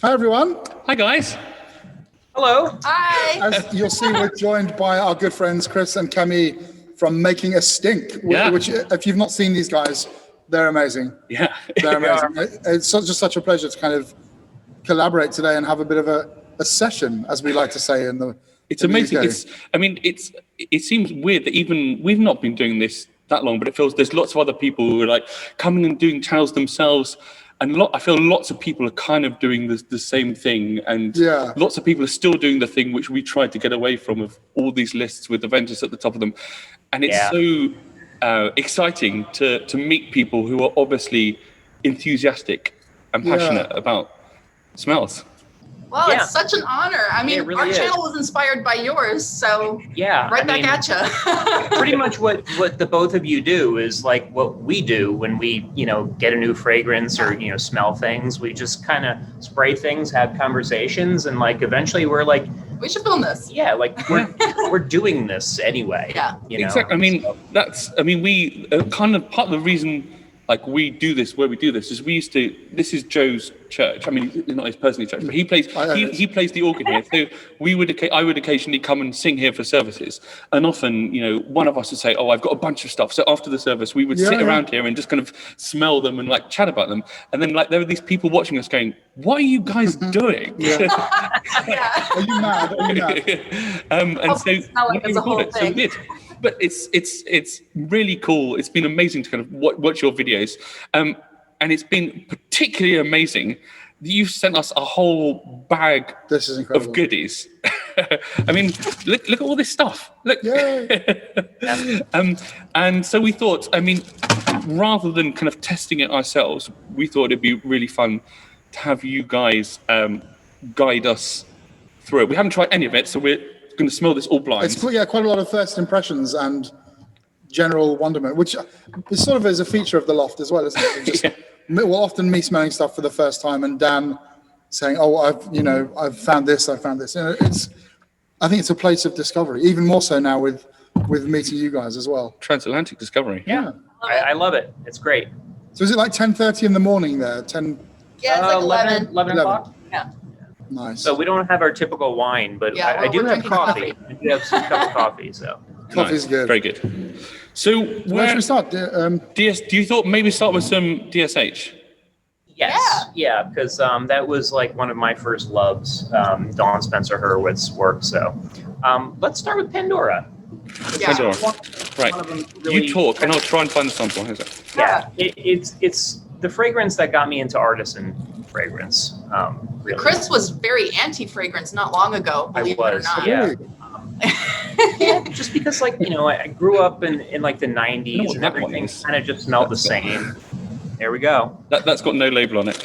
Hi, everyone. Hi, guys. Hello. Hi. As you'll see, we're joined by our good friends, Chris and Camille, from Making a Stink, which, if you've not seen these guys, they're amazing. Yeah. They're amazing. It's just such a pleasure to kind of collaborate today and have a bit of a session, as we like to say in the It's in the amazing. UK. It seems weird that even we've not been doing this that long, but it feels there's lots of other people who are like coming and doing channels themselves. And I feel lots of people are kind of doing the same thing, and lots of people are still doing the thing which we tried to get away from, of all these lists with Avengers at the top of them. And it's so exciting to meet people who are obviously enthusiastic and passionate about smells. Well, it's such an honor. I mean, really our channel was inspired by yours, so right back at you. Pretty much what the both of you do is like what we do when we, get a new fragrance or, smell things. We just kind of spray things, have conversations, and like eventually we're like, we should film this. Yeah, like we're doing this anyway. Yeah, exactly. I mean, we kind of part of the reason. Like we do this, where we do this is this is Joe's church. I mean, not his personal church, but he plays the organ here. So I would occasionally come and sing here for services. And often, one of us would say, oh, I've got a bunch of stuff. So after the service, we would sit around here and just kind of smell them and like chat about them. And then like there were these people watching us going, what are you guys doing? Are you mad? And so it's a whole thing. So we did. But it's really cool. It's been amazing to kind of watch your videos, and it's been particularly amazing that you've sent us a whole bag of goodies. I mean, look at all this stuff. Look, and so we thought, I mean, rather than kind of testing it ourselves, we thought it'd be really fun to have you guys guide us through it. We haven't tried any of it, so we're going to smell this all blind. It's quite a lot of first impressions and general wonderment, which is sort of is a feature of the Loft as well, isn't it? Well, often me smelling stuff for the first time and Dan saying, "Oh, I've found this, I found this." I think it's a place of discovery, even more so now with meeting you guys as well. Transatlantic discovery. Yeah, I love it. It's great. So is it like 10:30 in the morning there? 10? Yeah, it's like 11 o'clock. Yeah. Nice. So we don't have our typical wine, but I do have coffee. I do have some cup of coffee. So coffee's good. Very good. So where should we start? Do you thought maybe start with some DSH? Yes. Yeah, because that was like one of my first loves, Dawn Spencer Hurwitz work. So let's start with Pandora. Pandora. Right. Really, you talk, and I'll try and find the sample. How's that? Yeah. It's the fragrance that got me into artisan fragrance. Really. Chris was very anti-fragrance not long ago, believe it or not. Yeah. Yeah, just because I grew up in like the 90s and everything kind of just smelled the same. There we go. That's got no label on it.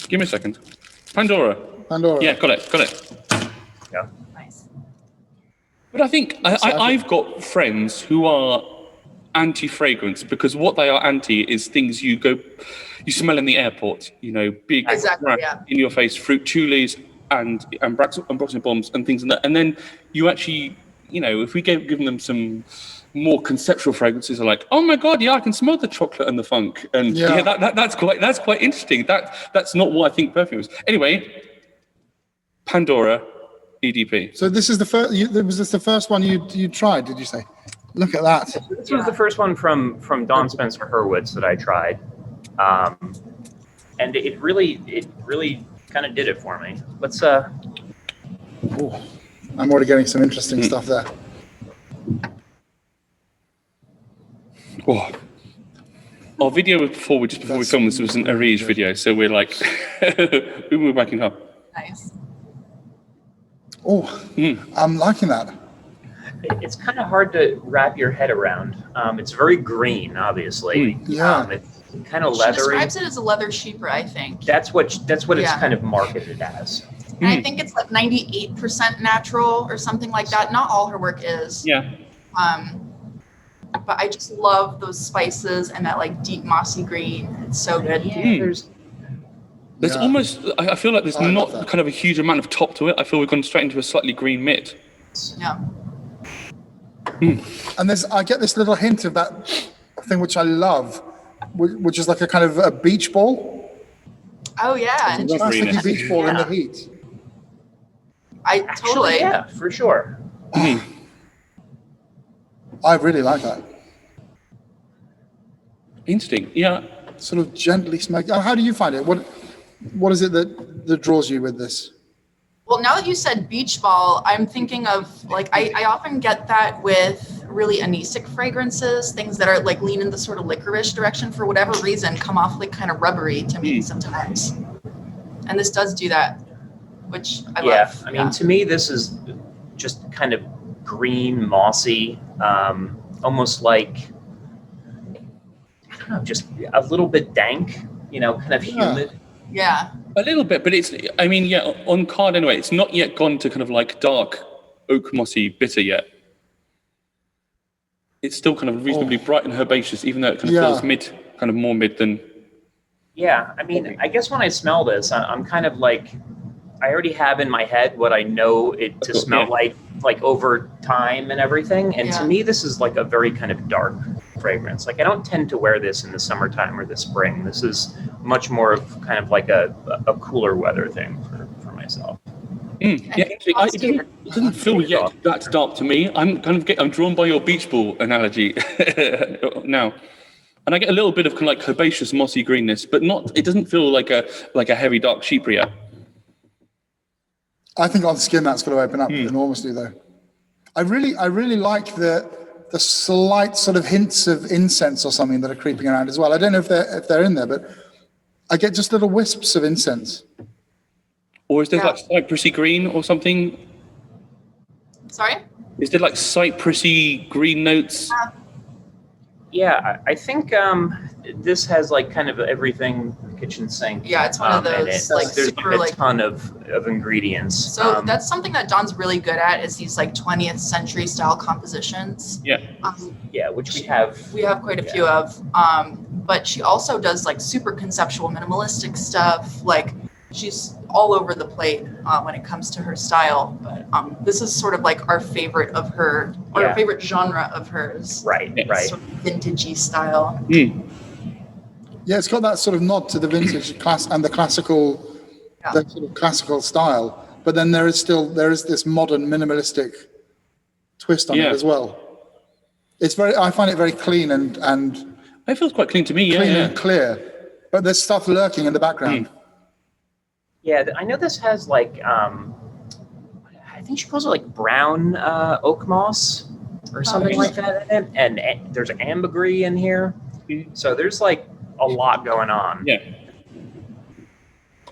Give me a second. Pandora. Yeah, got it. Yeah. Nice. But I think I've got friends who are anti-fragrance because what they are anti is things you smell in the airport, big in your face fruit chulis and Broxton bombs and things like that. And then you actually, if we given them some more conceptual fragrances, are like, oh my god, I can smell the chocolate and the funk, and that's quite interesting. That's not what I think perfume is. Anyway, Pandora EDP. So this is the first. Was this the first one you tried? Did you say? Look at that. This was the first one from Dawn Spencer Hurwitz that I tried, and it really kind of did it for me. Let's. Ooh, I'm already getting some interesting stuff there. Oh. Our video before we filmed this was an Arige video, so we're like, we were backing up. Nice. Oh, I'm liking that. It's kind of hard to wrap your head around. It's very green, obviously. It's kind of leathery. She describes it as a leather chypre, I think. That's what it's kind of marketed as. And I think it's like 98% natural or something like that. Not all her work is. Yeah. But I just love those spices and that like deep mossy green. It's so good. Yeah, there's almost, I feel like there's not kind of a huge amount of top to it. I feel we've gone straight into a slightly green mid. Yeah. And I get this little hint of that thing which I love, which is like a kind of a beach ball. Oh yeah, a plasticky beach ball in the heat. Totally. Yeah, for sure. I really like that. Interesting. Yeah. Sort of gently smoky. How do you find it? What is it that draws you with this? Well, now that you said beach ball, I'm thinking of like I often get that with really anisic fragrances, things that are like lean in the sort of licorice direction for whatever reason, come off like kind of rubbery to me sometimes. And this does do that, which I love. Yeah, I mean, to me, this is just kind of green, mossy, almost like, I don't know, just a little bit dank, kind of humid. Yeah. A little bit, but on card anyway, it's not yet gone to kind of like dark oak mossy bitter yet. It's still kind of reasonably bright and herbaceous, even though it kind of feels more mid than. Yeah, I mean, I guess when I smell this, I'm kind of like, I already have in my head what I know it to smell like over time and everything. And to me, this is like a very kind of dark fragrance. Like I don't tend to wear this in the summertime or the spring. This is much more of kind of like a cooler weather thing for myself. Yeah, it doesn't feel yet that dark to me. I'm drawn by your beach ball analogy now. And I get a little bit of kind of like herbaceous mossy greenness, but it doesn't feel like a heavy dark chypria. I think on skin that's going to open up enormously, though. I really like the slight sort of hints of incense or something that are creeping around as well. I don't know if they're in there, but I get just little wisps of incense. Or is there like cypressy green or something? Sorry? Is there like cypressy green notes? Yeah, I think this has like kind of everything kitchen sink. Yeah, it's one of those like there's super like a ton of ingredients. So that's something that Dawn's really good at is these like 20th century style compositions. Yeah. Which we have. We have quite a few of. But she also does like super conceptual minimalistic stuff. Like she's all over the plate when it comes to her style. But this is sort of like our favorite of her, or our favorite genre of hers. Right. Sort of vintagey style. Yeah, it's got that sort of nod to the vintage class and the classical, the sort of classical style. But then there is this modern minimalistic twist on it as well. It's I find it very clean and it feels quite clean to me. Clean and clear, but there's stuff lurking in the background. Yeah, I know this has like I think she calls it like brown oak moss or something like that in it, and there's ambergris in here. So there's like a lot going on. Yeah,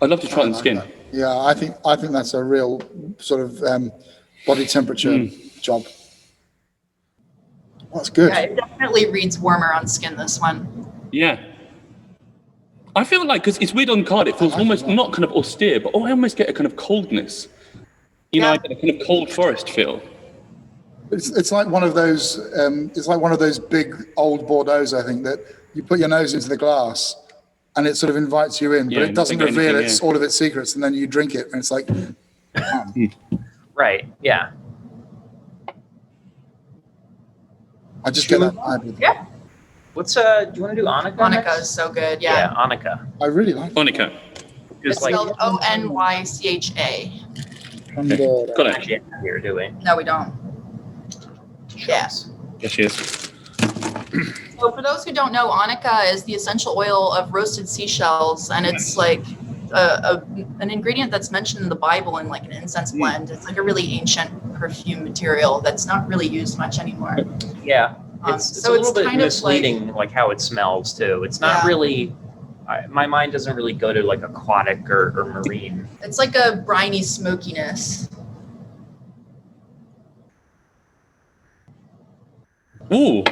I'd love to try the skin. Yeah, I think that's a real sort of body temperature job. That's good. Yeah, it definitely reads warmer on skin, this one. Yeah. I feel like, because it's weird on card, it feels almost not kind of austere, but I almost get a kind of coldness. I get a kind of cold forest feel. It's like one of those. It's like one of those big old Bordeaux, I think, that you put your nose into the glass, and it sort of invites you in, but it doesn't reveal all of its secrets, and then you drink it, and it's like. Right. Yeah. I just get that. Yeah. What's do you want to do Onycha? Onycha is so good. Yeah. Onycha. I really like Onycha. It's spelled Onycha. Pandora. Got it. Actually, here, do we? No, we don't. Yes, she is. So for those who don't know, Onycha is the essential oil of roasted seashells, and it's like an ingredient that's mentioned in the Bible in like an incense blend. It's like a really ancient perfume material that's not really used much anymore. Yeah, it's a little bit misleading, like how it smells too. It's not really. My mind doesn't really go to like aquatic or marine. It's like a briny smokiness. Ooh.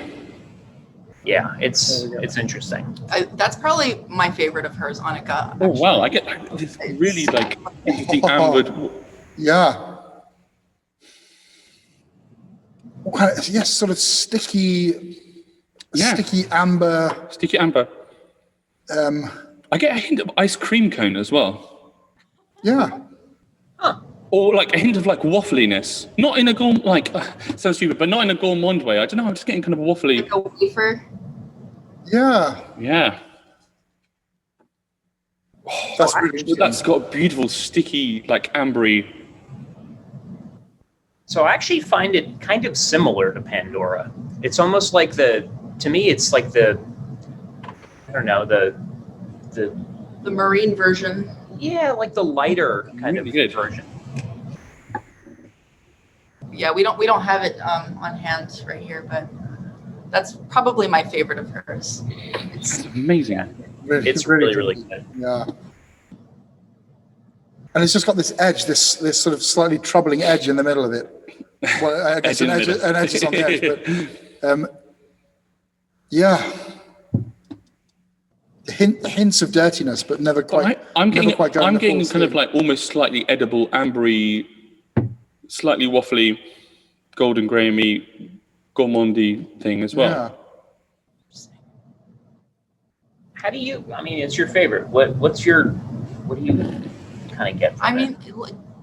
Yeah, it's interesting. That's probably my favorite of hers, Onycha. Oh wow, I get this really like interesting ambered. Yeah. Yes, sort of sticky amber. Sticky amber. I get a hint of ice cream cone as well. Yeah. Huh. Or like a hint of like waffliness. Not in a sounds stupid, but not in a gourmand way. I don't know, I'm just getting kind of waffly. Like a wafer. Yeah. Yeah. That's really interesting. That's got a beautiful, sticky, like ambery. So I actually find it kind of similar to Pandora. It's almost like to me, it's like the marine version. Yeah, like the lighter kind of version. Yeah, we don't have it on hand right here, but that's probably my favorite of hers. It's amazing. It's really good. Yeah. And it's just got this edge, this sort of slightly troubling edge in the middle of it. Well, I guess an edge is on the edge, but yeah. Hints of dirtiness, but never quite. I'm getting kind of like almost slightly edible, ambery, slightly waffly, golden grahamy, gourmandy thing as well. Yeah. How do you? I mean, it's your favorite. What do you kind of get from it?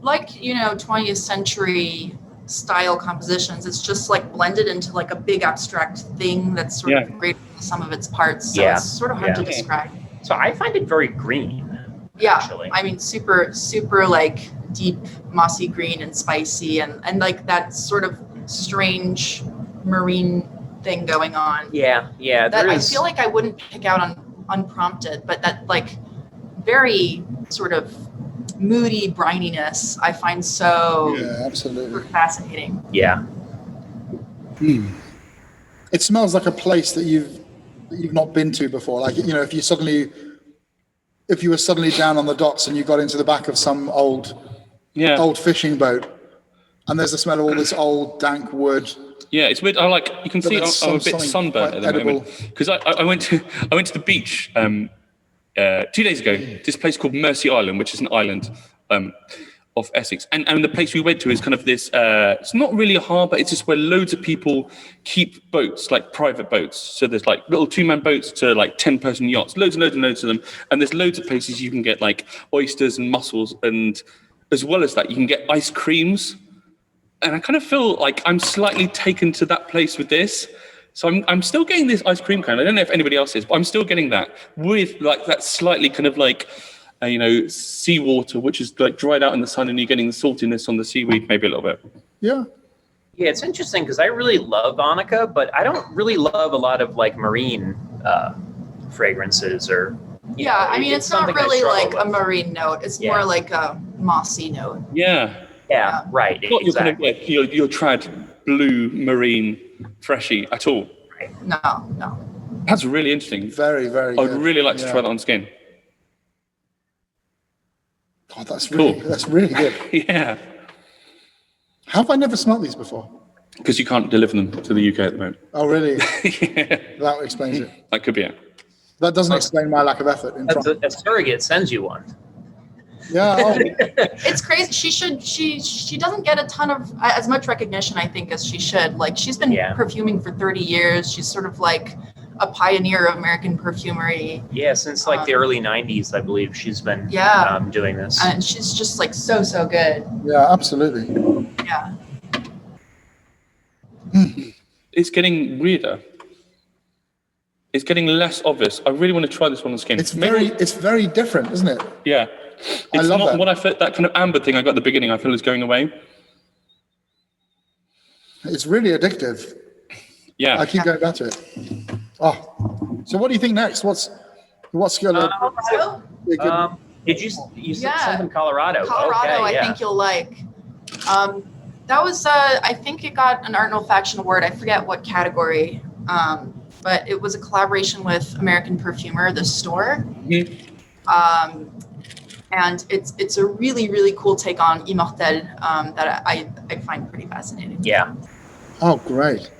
Like 20th century style compositions. It's just like blended into like a big abstract thing that's sort of great for the sum of its parts. So it's sort of hard to describe. So I find it very green. Yeah, actually. I mean, super like deep mossy green and spicy and like that sort of strange marine thing going on. Yeah. That I feel like I wouldn't pick out on unprompted, but that like very sort of moody brininess I find so absolutely fascinating. Yeah. It smells like a place that you've not been to before. Like, if you were suddenly down on the docks and you got into the back of some old fishing boat and there's the smell of all this old dank wood. Yeah, it's weird. You can see I'm a bit sunburnt at the moment because I went to the beach 2 days ago. This place called Mersey Island, which is an island of Essex, and the place we went to is kind of this. It's not really a harbour. It's just where loads of people keep boats, like private boats. So there's like little 2-man boats to like 10-person yachts, loads and loads of them. And there's loads of places you can get like oysters and mussels, and as well as that, you can get ice creams. And I kind of feel like I'm slightly taken to that place with this. So I'm still getting this ice cream kind. I don't know if anybody else is, but I'm still getting that with like that slightly kind of like, seawater, which is like dried out in the sun, and you're getting the saltiness on the seaweed, maybe a little bit. Yeah. Yeah, it's interesting because I really love Onycha, but I don't really love a lot of like marine fragrances or. I mean, it's not really like a marine note. It's more like a mossy note. Yeah, right. Not exactly. Your trad blue marine freshy at all. Right. No. That's really interesting. Very, very I'd really like to try that on skin. Oh, that's really cool. That's really good. Yeah. How have I never smelled these before? Because you can't deliver them to the UK at the moment. Oh, really? That explains it. That could be it. That doesn't explain my lack of effort. A surrogate sends you one. Yeah. It's crazy. She doesn't get a ton of as much recognition, I think, as she should. Like, she's been perfuming for 30 years. She's sort of like a pioneer of American perfumery. Yeah, since like the early 90s, I believe she's been doing this. And she's just like so good. Yeah, absolutely. Yeah. It's getting weirder. It's getting less obvious. I really want to try this one on skin. It's very different, isn't it? Yeah. I love not that. what I felt, that kind of amber thing I got at the beginning, I feel is going away. It's really addictive. Yeah. I keep going back to it. Oh. So what do you think next? What's your did you said something Colorado? Colorado, I think you'll like. That was I think it got an Art and Olfaction award. I forget what category. But it was a collaboration with American Perfumer, the store. Mm-hmm. And it's a really, really cool take on Immortel that I find pretty fascinating. Yeah. Oh, great.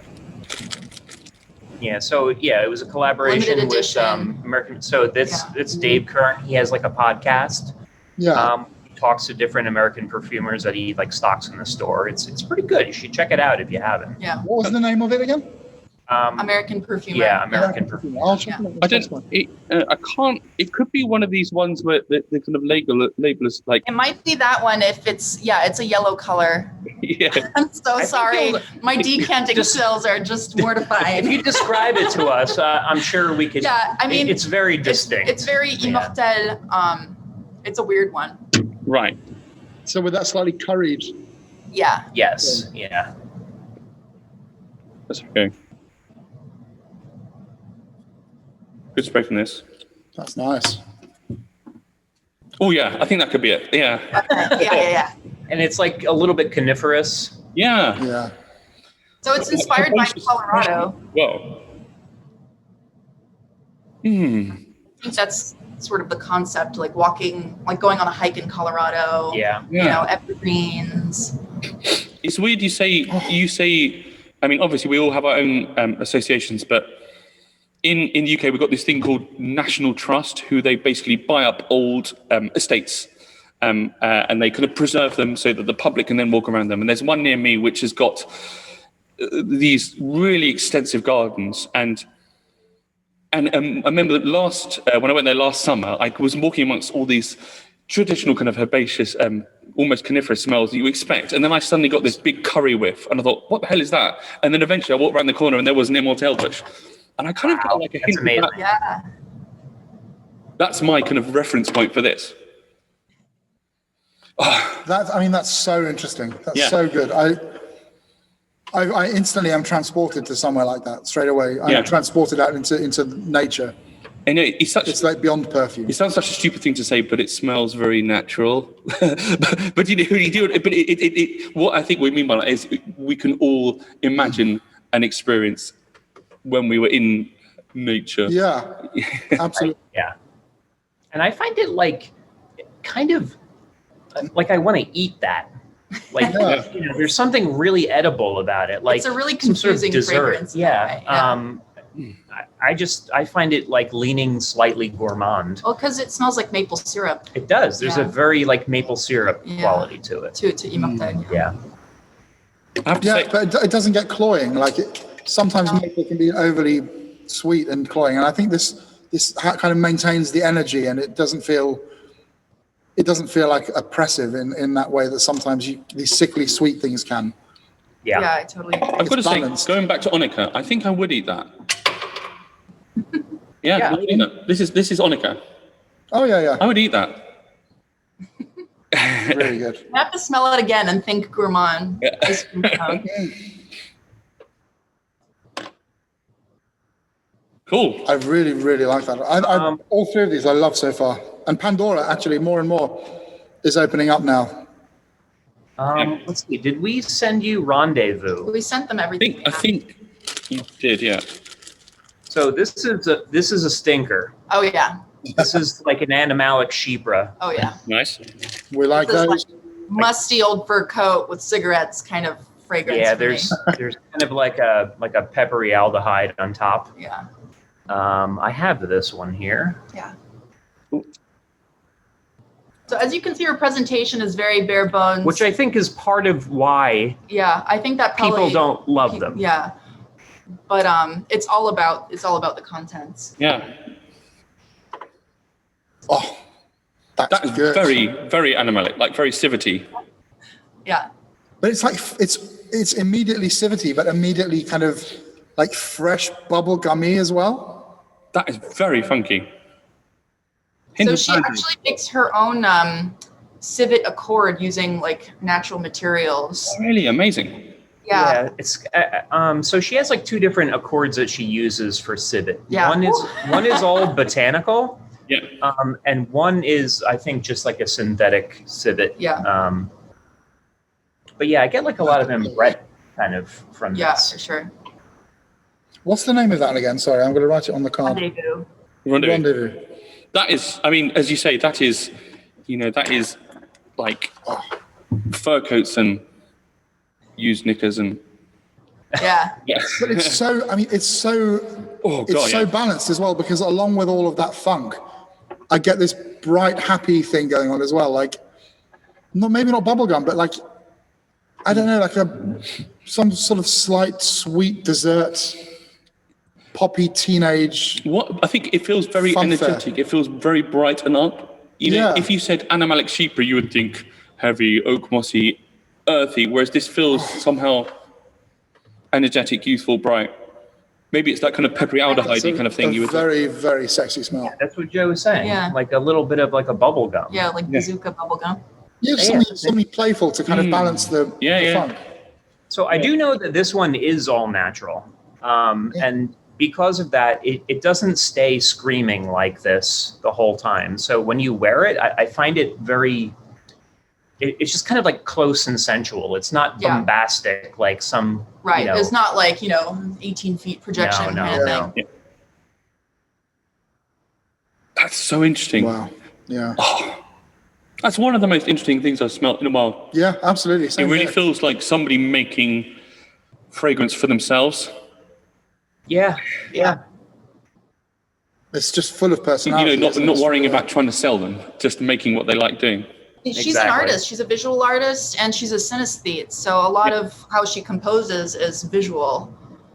Yeah, so it was a collaboration with American. So it's Dave Kern. He has like a podcast. Yeah. He talks to different American perfumers that he like stocks in the store. It's pretty good. You should check it out if you haven't. Yeah. What was the name of it again? American perfumer. Yeah, American perfumer. I'll check it out. I don't. I can't. It could be one of these ones where the kind of label is like. It might be that one if it's a yellow color. Yeah. I'm so sorry. you'll- My decanting skills are just mortified. If you describe it to us, I'm sure we could. Yeah, I mean, it's very distinct. It's very immortel. It's a weird one. Right. So with that slightly curried, Yeah. Yes. Yeah. That's okay. Good spray from this. that's nice. Oh yeah, I think that could be it. Yeah. Yeah. And it's like a little bit coniferous. Yeah. Yeah. So it's inspired by Colorado. Whoa. I think that's sort of the concept, like going on a hike in Colorado. Yeah. You know, evergreens. It's weird you say, I mean, obviously we all have our own associations, but in the UK, we've got this thing called National Trust, who they basically buy up old estates and they kind of preserve them so that the public can then walk around them. And there's one near me which has got these really extensive gardens. And I remember that when I went there last summer, I was walking amongst all these traditional kind of herbaceous, almost coniferous smells that you expect. And then I suddenly got this big curry whiff and I thought, what the hell is that? And then eventually I walked around the corner and there was an immortelle bush. And I kind of got like a hint of that. Yeah. That's my kind of reference point for this. That's so interesting. That's Yeah. so good. I instantly am transported to somewhere like that straight away. I'm Yeah. transported out into nature. And it's like beyond perfume. It sounds such a stupid thing to say, but it smells very natural. but you do it. But it what I think we mean by that is we can all imagine an experience when we were in nature. Yeah, absolutely. Yeah. And I find it like kind of like I want to eat that. Like there's something really edible about it. Like It's a really some sort of confusing dessert. fragrance in that way, I find it like leaning slightly gourmand. Well, because it smells like maple syrup It does. There's a Yeah. very like maple syrup Yeah. quality to it. to immortel. Yeah. I have to Yeah, say, but it doesn't get cloying. Sometimes maple can be overly sweet and cloying, and I think this kind of maintains the energy, and it doesn't feel like oppressive in that way that sometimes these sickly sweet things can. Yeah. Yeah, I totally agree. I've got to balanced. say, going back to Onycha, I think I would eat that. Yeah, Yeah. I would eat that. This is Onycha. Oh yeah, I would eat that. really good. I have to smell it again and think gourmand. Yeah. Ice cream cone. Cool. I really, really like that. All three of these I love so far. And Pandora, actually, more and more is opening up now. Let's see. Did we send you Rendezvous? We sent them everything. I think you did, yeah. So this is a stinker. Oh yeah. This is like an animalic Chypre. Oh yeah. Nice. We like This is those. musty old fur coat with cigarettes kind of fragrance. Yeah, for me. there's kind of like a peppery aldehyde on top. Yeah. I have this one here. Yeah. So as you can see, her presentation is very bare bones. Which I think is part of why yeah, I think that probably people don't love them. Yeah, but it's all about the contents. Yeah. Oh, That is good. very, very animalic, like very civety. Yeah. But it's like it's immediately civety, but immediately kind of like fresh bubble gummy as well. That is very funky. So she actually makes her own civet accord using like natural materials. Really amazing. Yeah. It's so she has like two different accords that she uses for civet. Yeah. One is all botanical. Yeah. And one is, I think, just like a synthetic civet. Yeah. But yeah, I get like a lot of ambrette kind of from Yeah, this. for sure. What's the name of that again? Sorry, I'm going to write it on the card. Rendezvous. Rendezvous. That is, I mean, as you say, that is like fur coats and used knickers and Yeah. yeah. But it's so, I mean, it's so balanced as well, because along with all of that funk, I get this bright, happy thing going on as well. Like, maybe not bubblegum, but like, I don't know, like some sort of slight sweet dessert poppy teenage. What I think it feels very energetic. It feels very bright and up. You know, if you said animalic chypre, you would think heavy, oak mossy, earthy. Whereas this feels somehow energetic, youthful, bright. Maybe it's that kind of peppery aldehyde kind of thing. You would very, very sexy smell. Yeah, that's what Joe was saying. Yeah. Like a little bit of like a bubble gum. Yeah, like bazooka bubble gum. Yeah, something playful to kind of balance the funk. So I do know that this one is all natural. And because of that, it doesn't stay screaming like this the whole time. So when you wear it, I find it very... It's just kind of like close and sensual. It's not bombastic like some... Right. You know, it's not like, 18 feet projection kind of thing. Yeah. That's so interesting. Wow. Yeah. Oh, that's one of the most interesting things I've smelled in a while. Yeah, absolutely. Same it really here. feels like somebody making fragrance for themselves. Yeah. It's just full of personality. Not worrying about trying to sell them, just making what they like doing. She's an artist. She's a visual artist, and she's a synesthete. So a lot of how she composes is visual,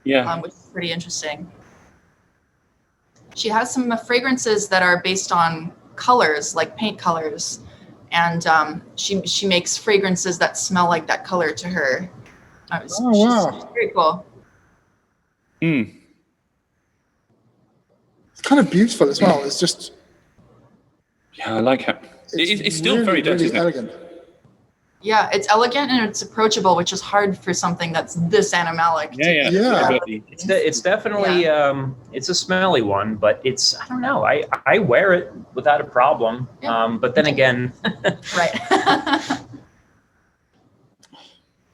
which is pretty interesting. She has some fragrances that are based on colors, like paint colors, and she makes fragrances that smell like that color to her. She's very cool. Mm. It's kind of beautiful as well. It's just... Yeah, I like it. It's still really, very dirty, really elegant. Yeah, it's elegant and it's approachable, which is hard for something that's this animalic. Yeah. It's definitely it's a smelly one, but it's I don't know. I wear it without a problem. Yeah. But then again, right.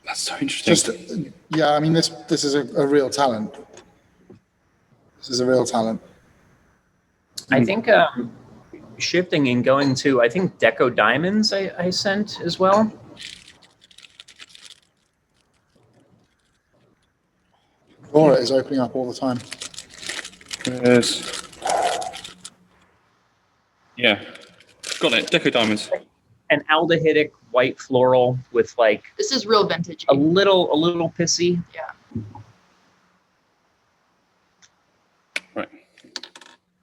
That's so interesting. I mean this is a real talent. This is a real talent. I think shifting and going to, I think Deco Diamonds I sent as well. Laura is opening up all the time. Yes. Yeah. Got it. Deco Diamonds. An aldehydic white floral with like... This is real vintage. A little pissy. Yeah. Right.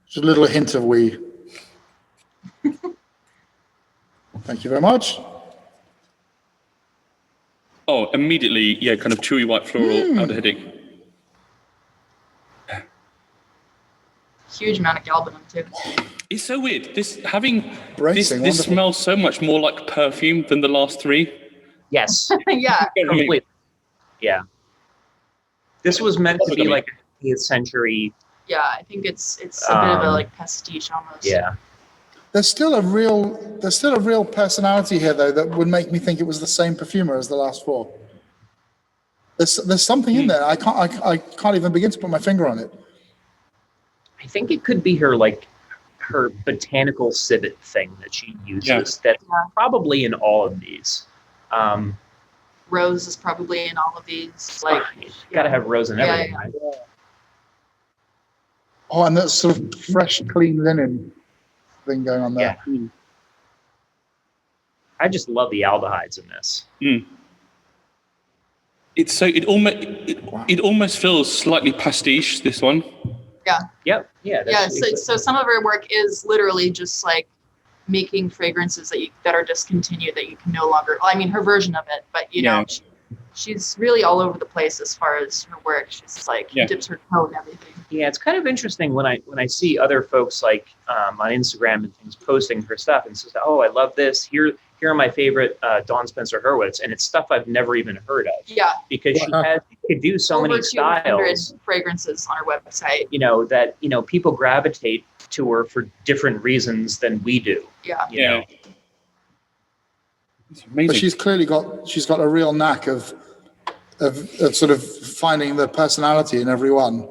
Just a little hint of wee. Thank you very much. Oh, immediately, kind of chewy white floral aldehydic. Huge amount of galbanum too. It's so weird. This Bracing, this smells so much more like perfume than the last three. Yes. Yeah. Completely. Yeah. This was meant to be like a 20th century. Yeah, I think it's a bit of a like pastiche almost. Yeah. There's still a real personality here though that would make me think it was the same perfumer as the last four. There's something in there. I can't even begin to put my finger on it. I think it could be her botanical civet thing that she uses that's probably in all of these. Rose is probably in all of these. Like you gotta have rose in everything, right? Oh, and that sort of fresh, clean linen thing going on there. Yeah. I just love the aldehydes in this. Mm. It's so it almost feels slightly pastiche, this one. Yeah. Yep. Yeah. So some of her work is literally just like making fragrances that are discontinued that you can no longer. Well, I mean, her version of it, but you know, she's really all over the place as far as her work. She's like dips her toe in everything. Yeah, it's kind of interesting when I see other folks like on Instagram and things posting her stuff and says, "Oh, I love this. Here are my favorite Dawn Spencer Hurwitz," and it's stuff I've never even heard of. Yeah, because she could do so many styles, fragrances on her website. That people gravitate to her for different reasons than we do. Yeah, you know. It's amazing. But she's got a real knack of sort of finding the personality in every one.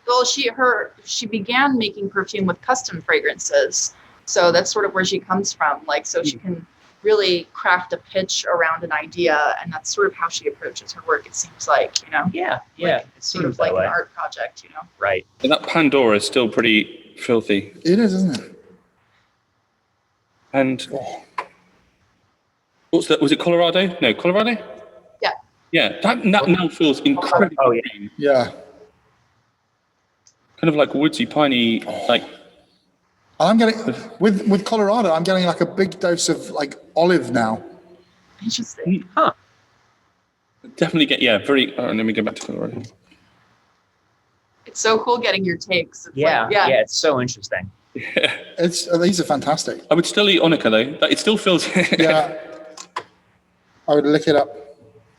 Well, she began making perfume with custom fragrances. So that's sort of where she comes from. Like, so she can really craft a pitch around an idea, and that's sort of how she approaches her work, it seems like, Yeah. Like, it's sort of like an art project, Right. And that Pandora is still pretty filthy. It is, isn't it? And what's that? Was it Colorado? No, Colorado? Yeah. Yeah, that now feels incredible. Oh, yeah. kind of like woodsy, piney, like. I'm getting with Colorado. I'm getting like a big dose of like olive now. Interesting. Huh. Definitely very. Let me go back to Colorado. It's so cool getting your takes. It's it's so interesting. These are fantastic. I would still eat Onycha though. It still feels. Yeah, I would lick it up.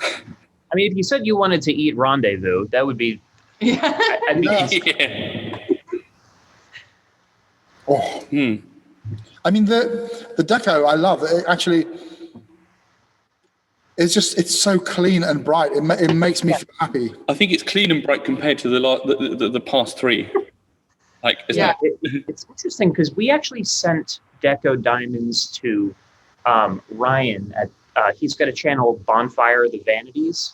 I mean, if you said you wanted to eat Rendezvous, that would be. Yeah. I'd be Oh. I mean, the Deco, I love it. Actually, it's so clean and bright. It makes me feel happy. I think it's clean and bright compared to the past three. Like, it's interesting because we actually sent Deco Diamonds to Ryan at. He's got a channel, Bonfire of the Vanities,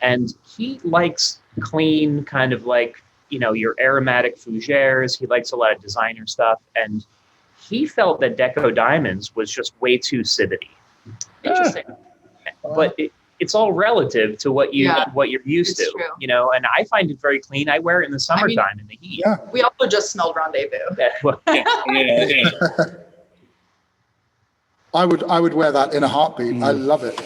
and he likes clean, kind of like, your aromatic fougères. He likes a lot of designer stuff, and he felt that Deco Diamonds was just way too civet-y. Interesting. But it's all relative to what you're used to, true. And I find it very clean. I wear it in the summertime in the heat. Yeah. We also just smelled Rendezvous. yeah. I would wear that in a heartbeat. I love it.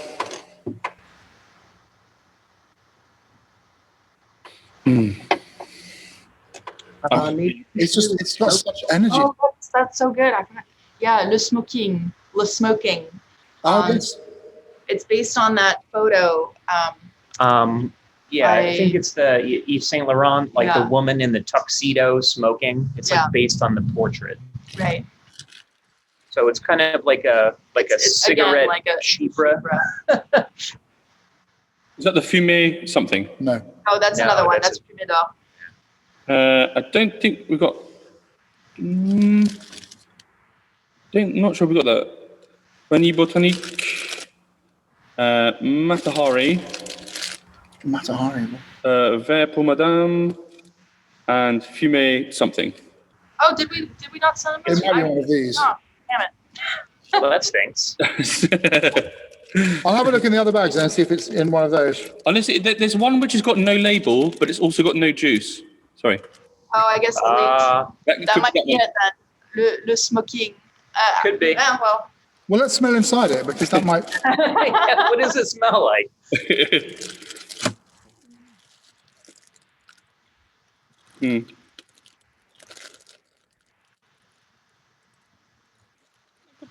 It's got such energy. Oh, that's so good. I forgot. Yeah, Le Smoking. It's based on that photo. I think it's the Yves Saint Laurent, like the woman in the tuxedo smoking. It's like based on the portrait. Right. So it's kind of like a cigarette, again, like a chypre. Is that the Fumée something? No. Oh, that's another one. That's Fumée d'Or. I don't think we've got. Not sure we got that. Vanille Botanique, Matahari, Verte pour Madame, and Fumée something. Oh, did we not send them? It might be one of these. Oh, damn it. Well, that stinks. I'll have a look in the other bags and see if it's in one of those. Honestly, there's one which has got no label, but it's also got no juice. Sorry. Oh, I guess that might be it then. Le Smoking. Could be. Yeah, well, let's smell inside it because that might. What does it smell like?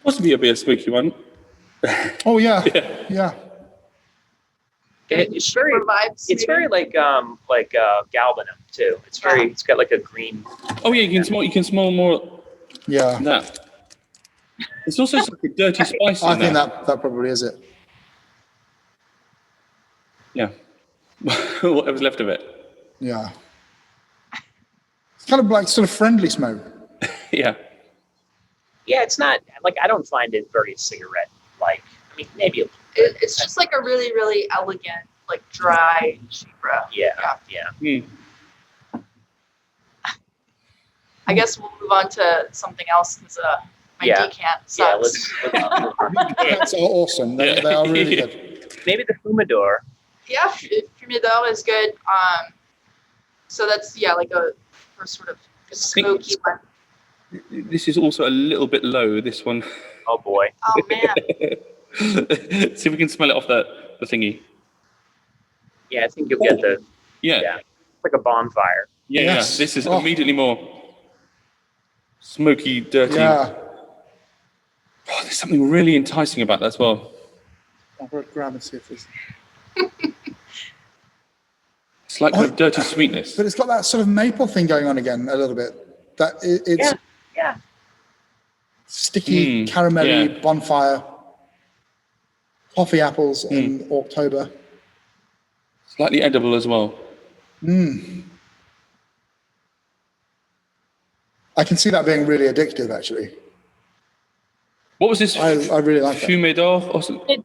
Possibly a smoky one. Oh yeah. It's very like galbanum too. It's got like a green. Oh yeah, you can smell more. Yeah. Than that. It's also like a dirty spice. I think that probably is it. Yeah. Whatever's left of it. Yeah. It's kind of like sort of friendly smoke. Yeah. Yeah, it's not like I don't find it very cigarette like. I mean, maybe it's just like a really, really elegant, like dry chypre. Yeah. I guess we'll move on to something else because my decant sucks. Decants are awesome. They are really good. Maybe the Fumée d'Or. Yeah, Fumée d'Or is good. So that's like a sort of smoky one. This is also a little bit low. This one. Oh boy. Oh man. See if we can smell it off the thingy. Yeah, I think you'll get the. Yeah. It's like a bonfire. Yeah. Yes. This is immediately more smoky, dirty. Yeah. Oh, there's something really enticing about that as well. I'll grab and see if it's. It's like a dirty sweetness. But it's got that sort of maple thing going on again a little bit. That it's sticky, caramelly, bonfire, coffee apples in October. Slightly edible as well. I can see that being really addictive, actually. What was this? I really like that. Fumée d'Or or something?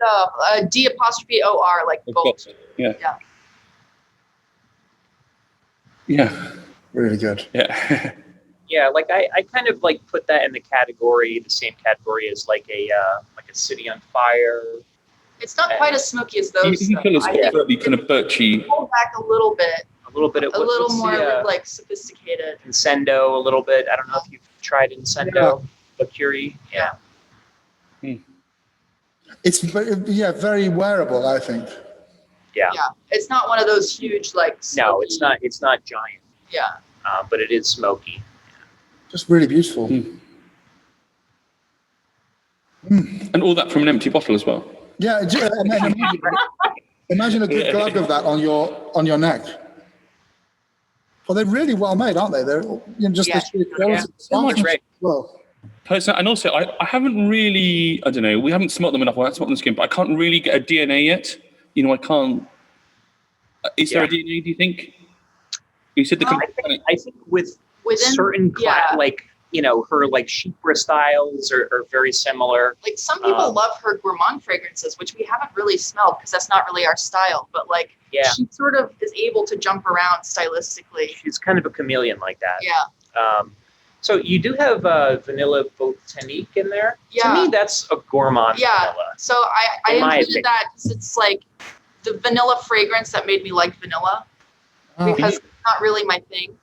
D''OR, like gold. Yeah. Yeah. Really good. Yeah. Yeah, like I kind of like put that in the same category as like a city on fire. It's not quite as smoky as those. You feel it's got really kind of birchy. Pull back a little bit. little bit of a little what's more the, like sophisticated. Incendo a little bit. I don't know if you've tried Incendo, but Curie. Yeah. It's very wearable, I think. Yeah. Yeah, it's not one of those huge like. No, smoky- it's not giant. Yeah. But it is smoky. Just really beautiful. And all that from an empty bottle as well. Yeah, and then imagine a good glove of that on your neck. Well, they're really well made, aren't they? They're just the sheer quality. So much right. Well, Personally, and also, I haven't really, I don't know, we haven't smelt them enough. Well, I haven't smelt them skin, but I can't really get a DNA yet. You know, I can't. Is there a DNA, do you think? You said the I think within certain like her like chypre styles are very similar. Like some people love her gourmand fragrances, which we haven't really smelled because that's not really our style. But like, she sort of is able to jump around stylistically. She's kind of a chameleon like that. Yeah. So you do have Vanille Botanique in there. Yeah. To me, that's a gourmand vanilla. So I included that because it's like the vanilla fragrance that made me like vanilla because it's not really my thing.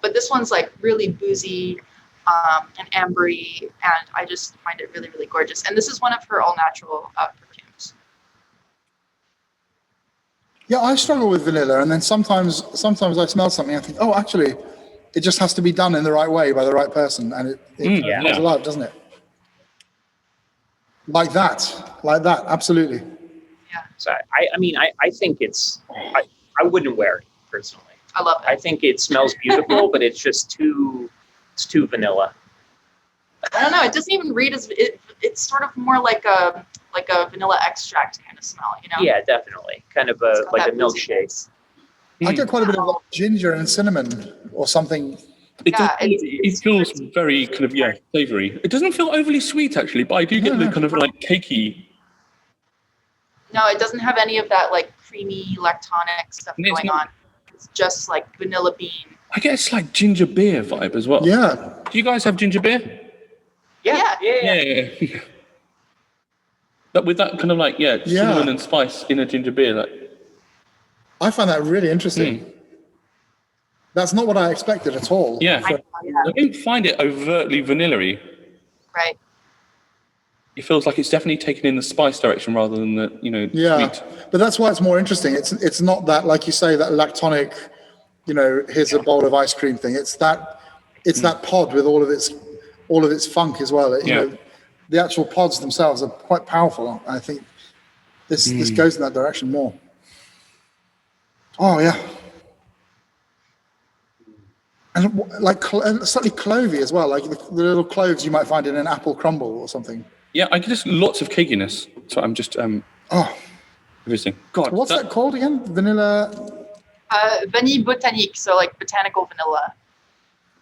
But this one's like really boozy and ambery, and I just find it really, really gorgeous. And this is one of her all-natural perfumes. yeah, I struggle with vanilla, and then sometimes I smell something, I think, oh, actually, it just has to be done in the right way by the right person, and it comes alive, doesn't it? Like that, absolutely. Yeah. So I think it's I wouldn't wear it personally. I love it. I think it smells beautiful, but it's just too vanilla. I don't know. It doesn't even read as it's sort of more like a vanilla extract kind of smell, you know? Yeah, definitely. Kind of like a milkshake. I get quite a bit of like ginger and cinnamon or something. It feels very kind of savoury. It doesn't feel overly sweet actually, but I do get the kind of like cakey. No, it doesn't have any of that like creamy lactonic stuff going on. It's just like vanilla bean. I get a slight ginger beer vibe as well. Yeah. Do you guys have ginger beer? Yeah. But with that kind of like cinnamon and spice in a ginger beer, like. I find that really interesting. That's not what I expected at all. Yeah. I don't find it overtly vanilla-y. Right. It feels like it's definitely taken in the spice direction rather than the, sweet. But that's why it's more interesting. It's not that, like you say, that lactonic, here's a bowl of ice cream thing. It's that pod with all of its funk as well. The actual pods themselves are quite powerful. I think this goes in that direction more. Oh yeah, and like slightly clovey as well, like the little cloves you might find in an apple crumble or something. Yeah, I get just lots of cakiness. So I'm just everything. God, what's that called again? Vanilla. Vanille Botanique, so like botanical vanilla.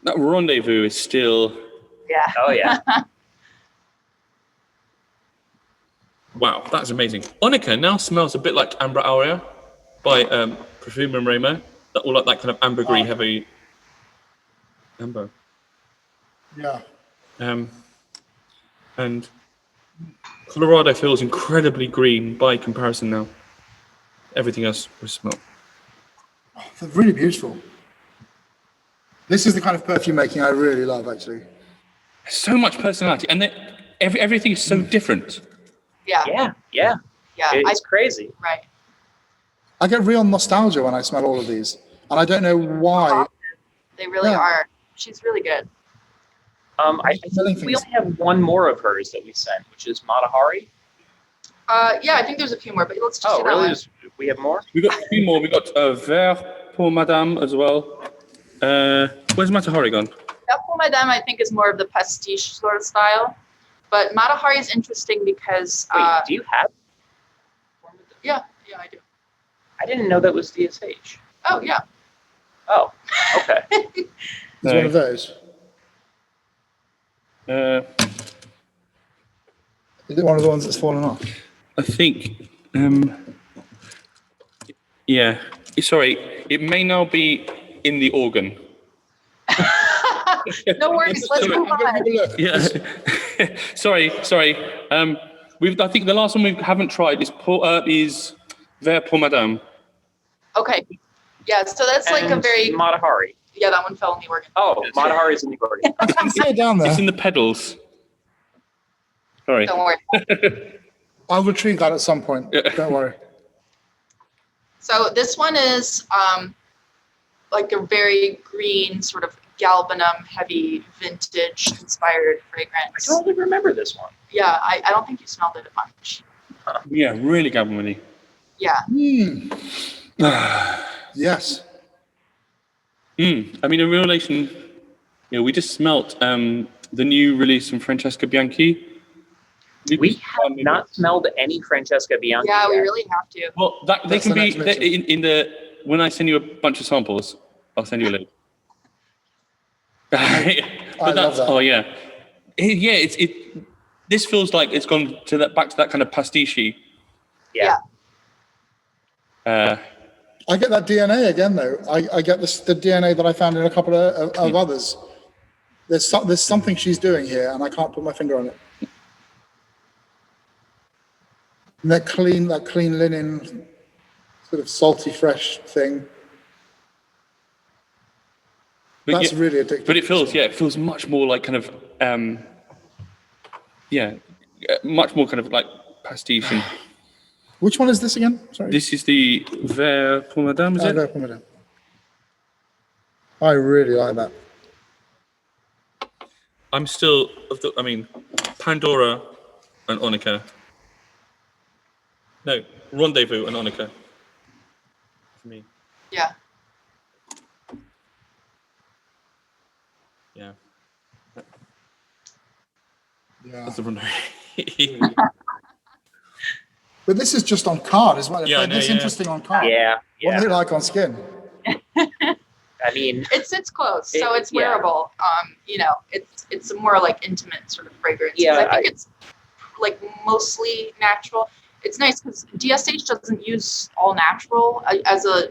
That Rendezvous is still. Yeah. Oh yeah. Wow, that's amazing. Onycha now smells a bit like Amber Aurea by Perfume and Remo. All like that kind of ambergris heavy amber. Yeah. And Colorado feels incredibly green by comparison now. Everything else was smell. Oh, they're really beautiful. This is the kind of perfume making I really love, actually. So much personality, and everything is so different. Yeah. It's crazy. Right. I get real nostalgia when I smell all of these, and I don't know why. They really are. She's really good. I think we only have one more of hers that we sent, which is Matahari. Yeah, I think there's a few more, but let's just. Oh, really? We have more? We got a few more. We got Verte pour Madame as well. Where's Matahari gone? Verte pour Madame, I think, is more of the pastiche sort of style, but Matahari is interesting because. Wait, do you have? Yeah, I do. I didn't know that was DSH. Oh yeah. Oh, okay. It's one of those. Is it one of the ones that's fallen off? I think. Yeah. Sorry, it may now be in the organ. No worries. Let's move on. Yeah. sorry. I think the last one we haven't tried is Vert pour Madame. Okay. Yeah, so that's like a And very Matahari. Yeah, that one fell in the organ. Oh, Matahari is in the organ. It's down there. It's in the pedals. Sorry. Don't worry. I'll retrieve that at some point. Don't worry. So this one is like a very green, sort of galbanum, heavy, vintage-inspired fragrance. I totally remember this one. Yeah, I don't think you smelled it much. Yeah, really Galbanum. Yeah. Yes. I mean, in relation, we just smelt the new release from Francesca Bianchi. We have not smelled any Francesca Bianchi. Yeah, we yet. really have to. Well, they That's can the be next mission. in the when I send you a bunch of samples, I'll send you a link. But love that. Oh yeah, yeah. This feels like it's gone to back to that kind of pastiche. Yeah. I get that DNA again, though. I get the DNA that I found in a couple of others. There's something she's doing here, and I can't put my finger on it. And that clean linen, sort of salty, fresh thing. But That's really addictive. But it feels much more like kind of much more kind of like pastiche. And Which one is this again? Sorry. this is the Verte pour Madame, is it? No, come on. I really like that. I'm still Pandora and Onycha. No, Rendezvous and Onycha. For me. Yeah. Yeah. Yeah. That's the Rendezvous. But this is just on card as well. Yeah, I It's know, yeah. interesting on card. Yeah. What are Yeah. they like on skin? I mean, It sits close, so it's yeah. wearable. It's a more like intimate sort of fragrance. 'Cause Yeah, I think it's like mostly natural. It's nice because DSH doesn't use all natural as a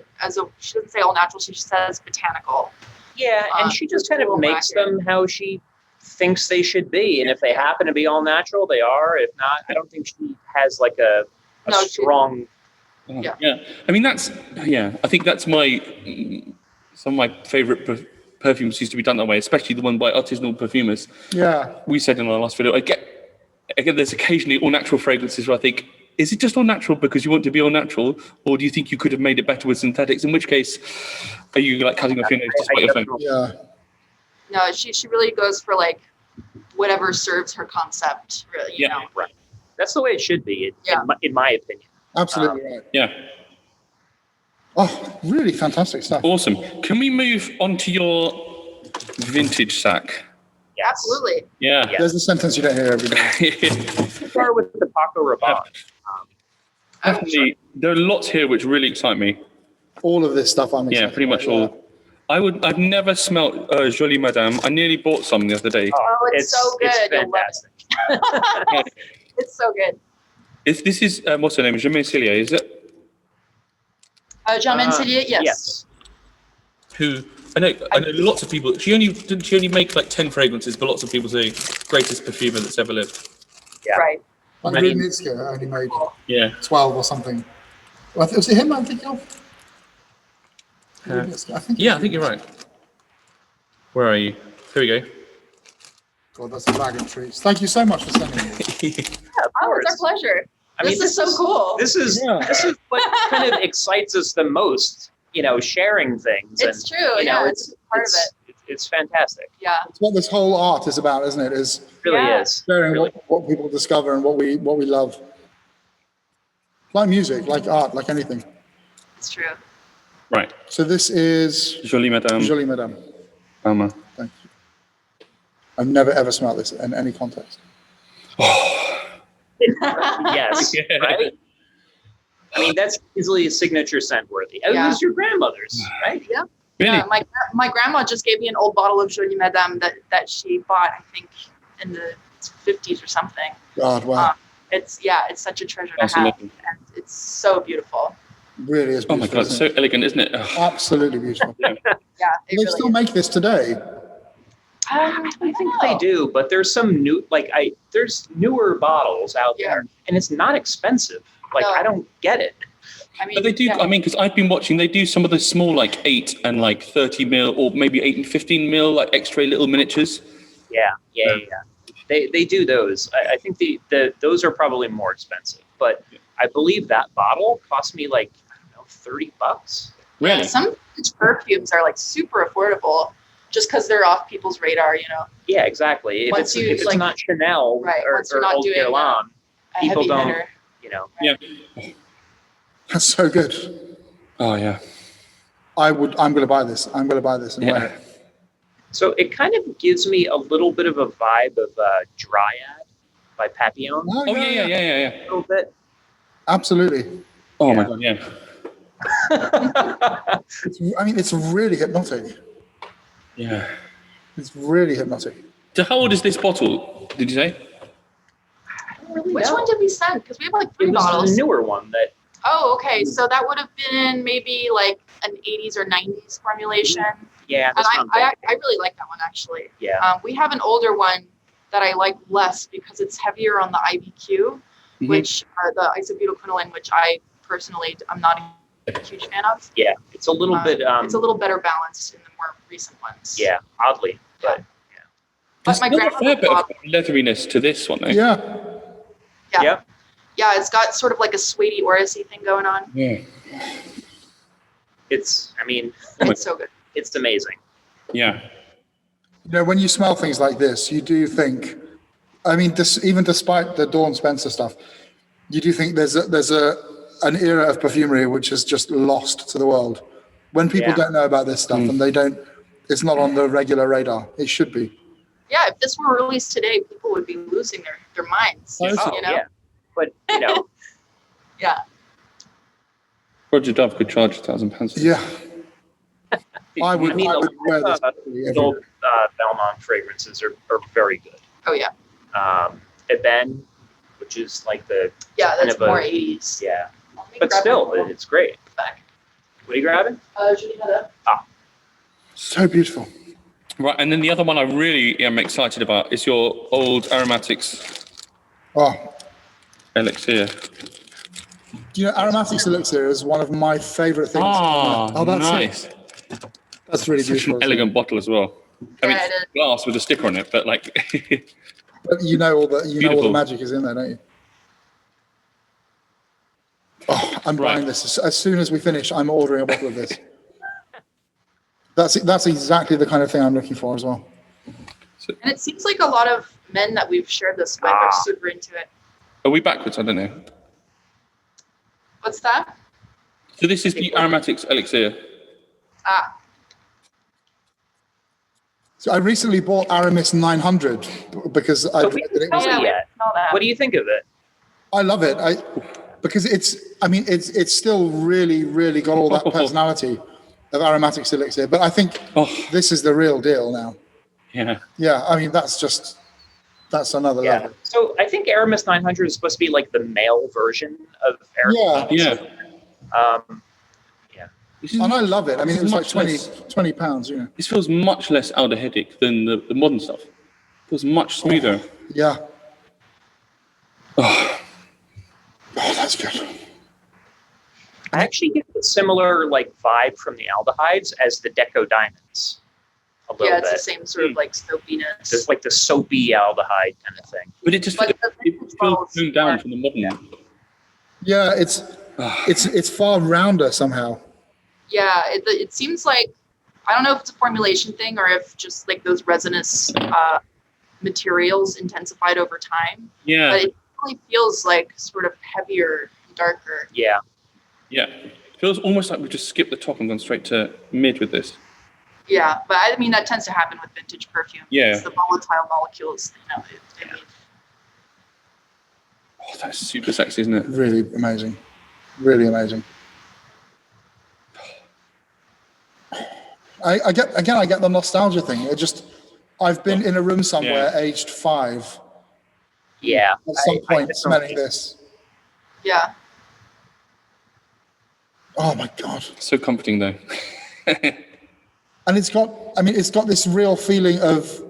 she doesn't say all natural, she says botanical. yeah, and she just kind of makes them how she thinks they should be, and if they happen to be all natural, they are. If not, I don't think she has like a strong. Yeah. I mean, I think that's some of my favorite perfumes used to be done that way, especially the one by artisanal perfumers. Yeah. We said in our last video, I get there's occasionally all natural fragrances where I think, is it just all natural because you want to be all natural, or do you think you could have made it better with synthetics? In which case, are you like cutting off your nose to spite your phone? Yeah. No, she really goes for like whatever serves her concept, really, you know. Right. That's the way it should be, in my opinion. Absolutely right. Yeah. Oh, really fantastic stuff. Awesome. Can we move on to your vintage sack? Yes. Absolutely. Yeah. There's a sentence you don't hear every day. Start with the Paco Rabanne. Definitely, there are lots here which really excite me. All of this stuff I'm excited Yeah, pretty much about, all. I've never smelt Jolie Madame. I nearly bought some the other day. Oh, it's so good. It's You'll love fantastic. it. It's so good. This is what's her name? Jamais Celia, is it? Jamin City, yes. Yes. Who I know lots of people. She only make like 10 fragrances, but lots of people say greatest perfumer that's ever lived. Yeah. Right. Like Rudnitska only made Yeah. 12 or something. Was it him I'm thinking of? Rudnitska, I think. Yeah, I think you're right. Where are you? Here we go. God, that's a bag of treats. Thank you so much for sending me. Yeah, of Oh, course. it's our pleasure. I mean, this is so cool. This is what kind of excites us the most. Sharing things. It's true. Yeah, it's part of it. It's fantastic. Yeah. It's what this whole art is about, isn't it? Is It really Yeah. is. sharing Really. what people discover and what we love. Like music, like art, like anything. It's true. Right. So this is Jolie Madame. Jolie Madame. Balmain. Thank you. I've never ever smelled this in any context. Yes. Yeah. Right. I mean, that's easily signature scent worthy. It Yeah. was your grandmother's, right? Yeah. Really? Yeah, my grandma just gave me an old bottle of Jolie Madame that she bought, I think, in the 50s or something. God, wow. It's such a treasure to Absolutely. have, and it's so beautiful. Really is Oh my beautiful. god, it's so isn't it? elegant, isn't it? Ugh. Absolutely beautiful. Yeah, it They really still is. make this today. I think they do, but there's some new, there's newer bottles out Yeah. there, and it's not expensive. Like, No. I don't get it. I mean, But they do. yeah. I mean, because I've been watching. They do some of the small, like 8 and like 30 mil, or maybe 8 and 15 mil, like extra little miniatures. Yeah. They do those. I think those are probably more expensive, but I believe that bottle cost me like, I don't know, $30. Really? Yeah, some perfumes are like super affordable just because they're off people's radar, Yeah, exactly. If Once it's you, not Chanel Right, or, once you're or not Old doing Guerlain, a people heavy don't, hitter. Yeah. That's so good. Oh yeah. I'm going to buy this. I'm going to buy this and wear it. So it kind of gives me a little bit of a vibe of Dryad by Papillon. Oh yeah. A little bit. Absolutely. Oh my god, yeah. It's really hypnotic. Yeah. It's really hypnotic. So how old is this bottle? Did you say? Which one did we send? Because we have like 3 It was bottles. the newer one that. Oh, okay. So that would have been maybe like an 80s or 90s formulation. Yeah, And that's I really like that one actually. Yeah. We have an older one that I like less because it's heavier on the IBQ, which are the isobutyl-quinoline, which I personally I'm not a huge fan of. Yeah, it's a little bit. It's a little better balanced in the more recent ones. Yeah, oddly, but But my There's not a grandmother fair bit of bought- leatheriness to this one, eh? Yeah. Yeah. Yeah, it's got sort of like a suede orris-y thing going on. Yeah. it's. I mean, It's so good. it's amazing. Yeah. When you smell things like this, you do think, even despite the Dawn Spencer stuff, you do think there's an era of perfumery which is just lost to the world. When people don't know about this stuff and it's not on the regular radar. It should be. Yeah, if this were released today, people would be losing their minds. Yeah, but Yeah. Roger Dove could charge £1,000. Yeah. I would wear this. Old Balmain fragrances are very good. Oh yeah. Ebene, which is like the Yeah, kind that's of more a- 80s. yeah, Let me but grab still, my phone it's great. back. What are you grabbing? Julie had a- So beautiful. Right, and then the other one I really am excited about is your old Aromatics Oh, Elixir. Aromatics Elixir is one of my favorite things. Oh, that's nice. it. That's really Such beautiful. an elegant bottle as well. I mean, Yeah, it's it is. glass with a sticker on it, but like, But all the Beautiful. magic is in there, don't you? Oh, I'm buying this. As soon as we finish, I'm ordering a bottle of this. That's exactly the kind of thing I'm looking for as well. And it seems like a lot of men that we've shared this with are super into it. are we backwards? I don't know. What's that? So this is the Aromatics Elixir. Ah, So I recently bought Aramis 900 because I we read that it Oh, was. yeah. we smell that. What do you think of it? I love it. Because it's still really, really got all that personality of Aromatics Elixir. But I think this is the real deal now. Yeah. Yeah, that's another Yeah. level. So I think Aramis 900 is supposed to be like the male version of Aramis. Yeah. This is And I love it. It was like much 20 less- pounds, This feels much less aldehydic than the modern stuff. It feels much smoother. Yeah. Oh, that's good. I actually get a similar vibe from the aldehydes as the Deco Diamonds. A little yeah, it's bit. the same sort of soapiness. It's like the soapy aldehyde kind of thing. But it just But the it vintage feels bottles toned down are- from the modern. Yeah, it's far rounder somehow. Yeah, it seems like, I don't know if it's a formulation thing or if just those resinous materials intensified over time. Yeah. But it really feels like sort of heavier, darker. Yeah. Yeah. It feels almost like we've just skipped the top and gone straight to mid with this. Yeah, but that tends to happen with vintage perfume. Yeah. It's the volatile molecules. Oh, that's super sexy, isn't it? Really amazing. Really amazing. I get the nostalgia thing. I've been in a room somewhere aged 5 Yeah. at some point I smelling this. Yeah. Oh my God. So comforting though. And it's got this real feeling of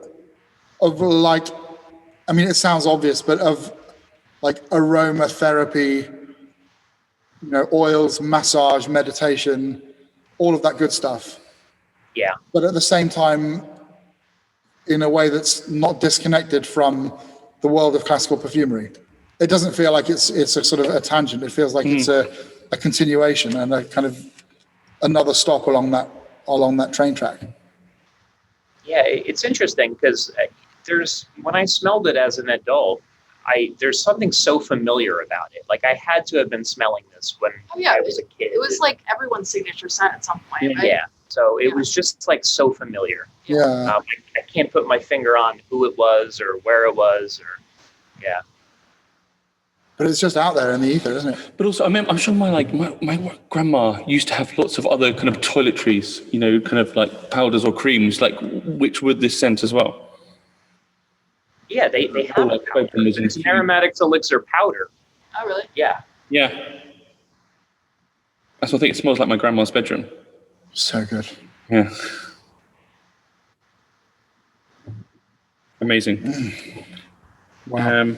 it sounds obvious, but of aromatherapy, oils, massage, meditation, all of that good stuff. Yeah. But at the same time, in a way that's not disconnected from the world of classical perfumery. It doesn't feel like it's a sort of a tangent. It feels like it's a continuation and a kind of another stop along that train track. Yeah, it's interesting because when I smelled it as an adult, there's something so familiar about it. Like I had to have been smelling this when I was a kid. It was like everyone's signature scent at some point, right? Yeah. So it was just like so familiar. Yeah. I can't put my finger on who it was or where it was But it's just out there in the ether, isn't it? But also, I'm sure my grandma used to have lots of other kind of toiletries, kind of like powders or creams, like which would this scent as well. Yeah, they have like it's an Aromatics Elixir powder. Oh, really? Yeah. Yeah. That's what I think. It smells like my grandma's bedroom. So good. Yeah. Amazing. Wow.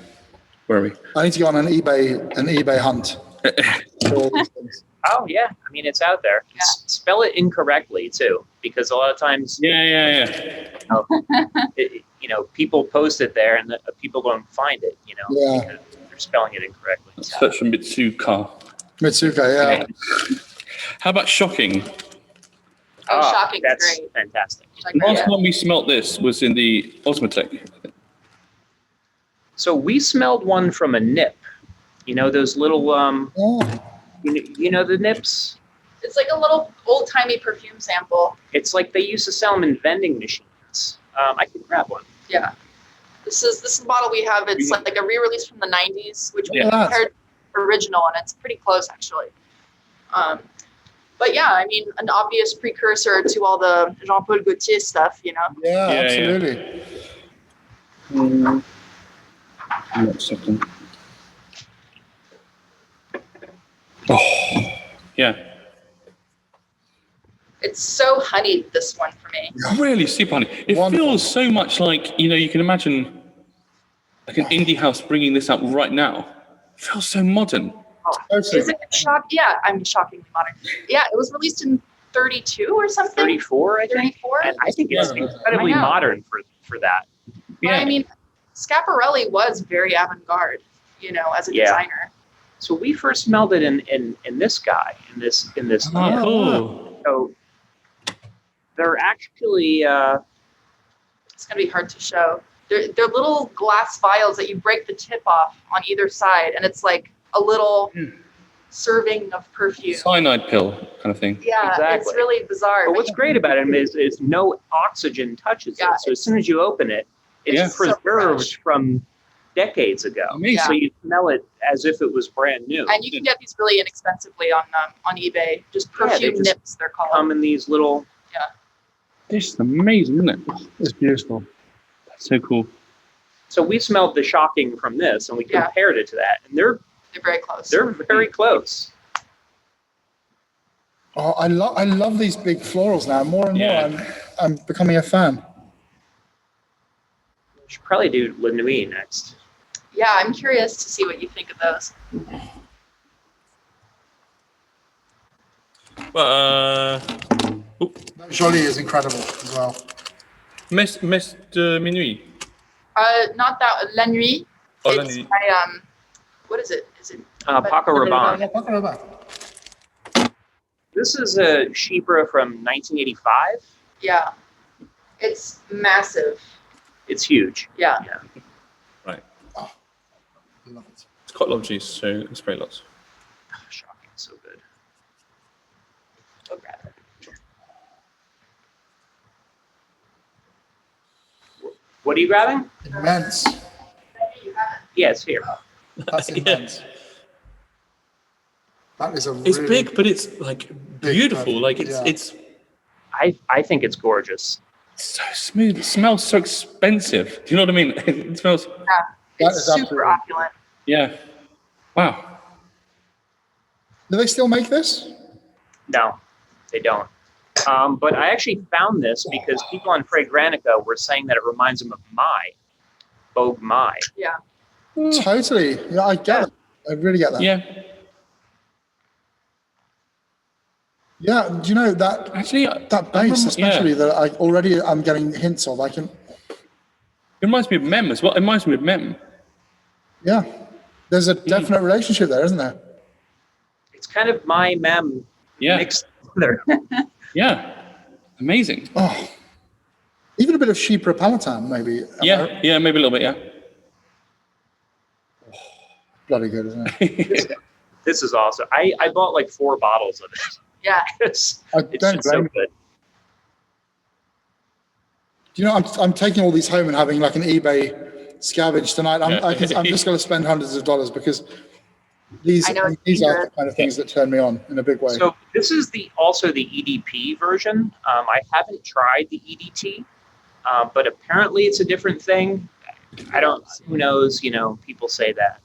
Where are we? I need to go on an eBay hunt. For all these things. Oh yeah, I mean it's out there. Yeah. Spell it incorrectly too, because a lot of times, Yeah. people post it there and people don't find it. Yeah. Because they're spelling it incorrectly. Search for Mitsuka. Mitsuka, yeah. How about shocking? Oh, shocking! That's Great. fantastic. Last time we smelt this was in the Osmotic. So we smelled one from a nip. Those little Oh. the nips. It's like a little old-timey perfume sample. It's like they used to sell them in vending machines. I could grab one. Yeah. This is the bottle we have. It's like a re-release from the 90s, which we Yeah. compared original, and it's pretty close actually. But yeah, I mean, an obvious precursor to all the Jean-Paul Gaultier stuff, Yeah, absolutely. One second. Oh, yeah. It's so honeyed, this one for me. Really super honey. It Wonderful. feels so much like, you can imagine like an indie house bringing this out right now. It feels so modern. Totally. Is it shock? Yeah, I'm shockingly modern. Yeah, it was released in 32 or something. 34, I think. 34? And I think it's incredibly I know. modern for that. But I mean, Schiaparelli was very avant-garde, as a designer. So we first smelled it in this guy, in this. Oh, cool. So they're actually. It's gonna be hard to show. They're little glass vials that you break the tip off on either side, and it's like a little serving of perfume. Cyanide pill kind of thing. Yeah, Exactly. it's really bizarre. But what's great about them is no oxygen touches Yeah, it. So as soon as you open it, it's so preserved fresh. from decades ago. Amazing. So you smell it as if it was brand new. And you can get these really inexpensively on eBay. Just Yeah, they perfume just nips, they're called. Come in these little. This is amazing, isn't it? It's beautiful. That's so cool. So we smelled the shocking from this, and we Yeah. compared it to that, and they're They're very close. very close. Oh, I love these big florals now. More and Yeah. more, I'm becoming a fan. We should probably do La Nuit next. Yeah, I'm curious to see what you think of those. That Jolie is incredible as well. Messe de Minuit. Not that La Nuit. Oh, La It's Nuit. by what is it? Is it Paco Rabanne. This is a Chypre from 1985. Yeah. It's massive. It's huge. Yeah. Right. I love it. It's quite a lot of juice, so it's very lots. Shocking, so good. Go grab it. What are you grabbing? Immense. Yeah, it's here. That's immense. That is a It's really big, but it's like beautiful. perfume, Like yeah. it's I think it's gorgeous. so smooth. It smells so expensive. Do you know what I mean? It smells. Yeah. That It's is super absolutely- opulent. Yeah. Wow. Do they still make this? No, they don't. But I actually found this because people on Fragrantica were saying that it reminds them of Vogue Mai. Yeah. Totally. Yeah, I get it. I really get that. Yeah. Yeah, do you know that Actually, that base, especially that I'm getting hints of. It reminds me of Mem as well. It reminds me of Mem. Yeah, there's a definite relationship there, isn't there? It's kind of my mem mixed together. Yeah, amazing. Oh, even a bit of Chypre Palatine, maybe. Yeah, maybe a little bit. Yeah. Oh, bloody good, isn't it? This is awesome. I bought like 4 bottles of it. Yeah. It's just so good. Do you know, I'm taking all these home and having like an eBay scavenge tonight. I'm just going to spend hundreds of dollars because these are the kind of things that turn me on in a big way. So this is also the EDP version. I haven't tried the EDT, but apparently it's a different thing. Who knows? People say that.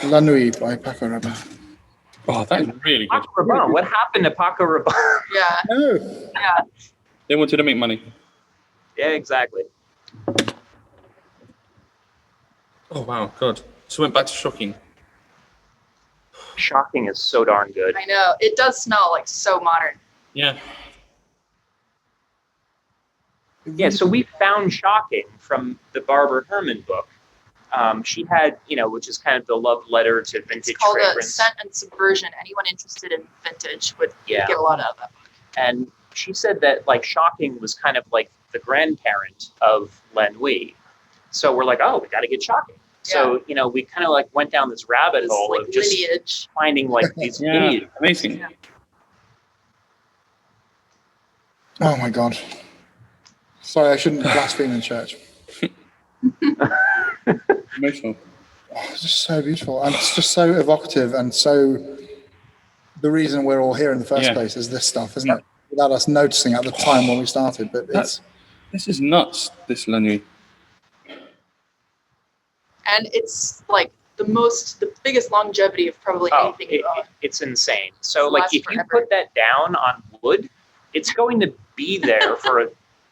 La Nuit by Paco Rabanne. Oh, that's really good. Paco Rabanne. What happened to Paco Rabanne? Yeah. No. Yeah. They wanted to make money. Yeah, exactly. Oh, wow. God. So went back to shocking. Shocking is so darn good. I know. It does smell like so modern. Yeah. Yeah, so we found Shocking from the Barbara Herrmann book. She had, which is kind of the love letter to vintage It's called fragrance. A Scent and Subversion. Anyone interested in vintage would get a lot out of that book. And she said that like Shocking was kind of like the grandparent of La Nuit. So we're like, oh, we got to get Shocking. So, we kind of like went down this rabbit hole of just lineage. finding like these lineage. Amazing. Yeah. Oh my God. Sorry, I shouldn't blaspheme in church. Emotional. Oh, it's just so beautiful. And it's just so evocative and so the reason we're all here in the first place is this stuff, isn't it? Without us noticing at the time when we started. But this is nuts, this La Nuit. And it's like the biggest longevity of probably anything. It's insane. So like if you put that down on wood, it's going to be there for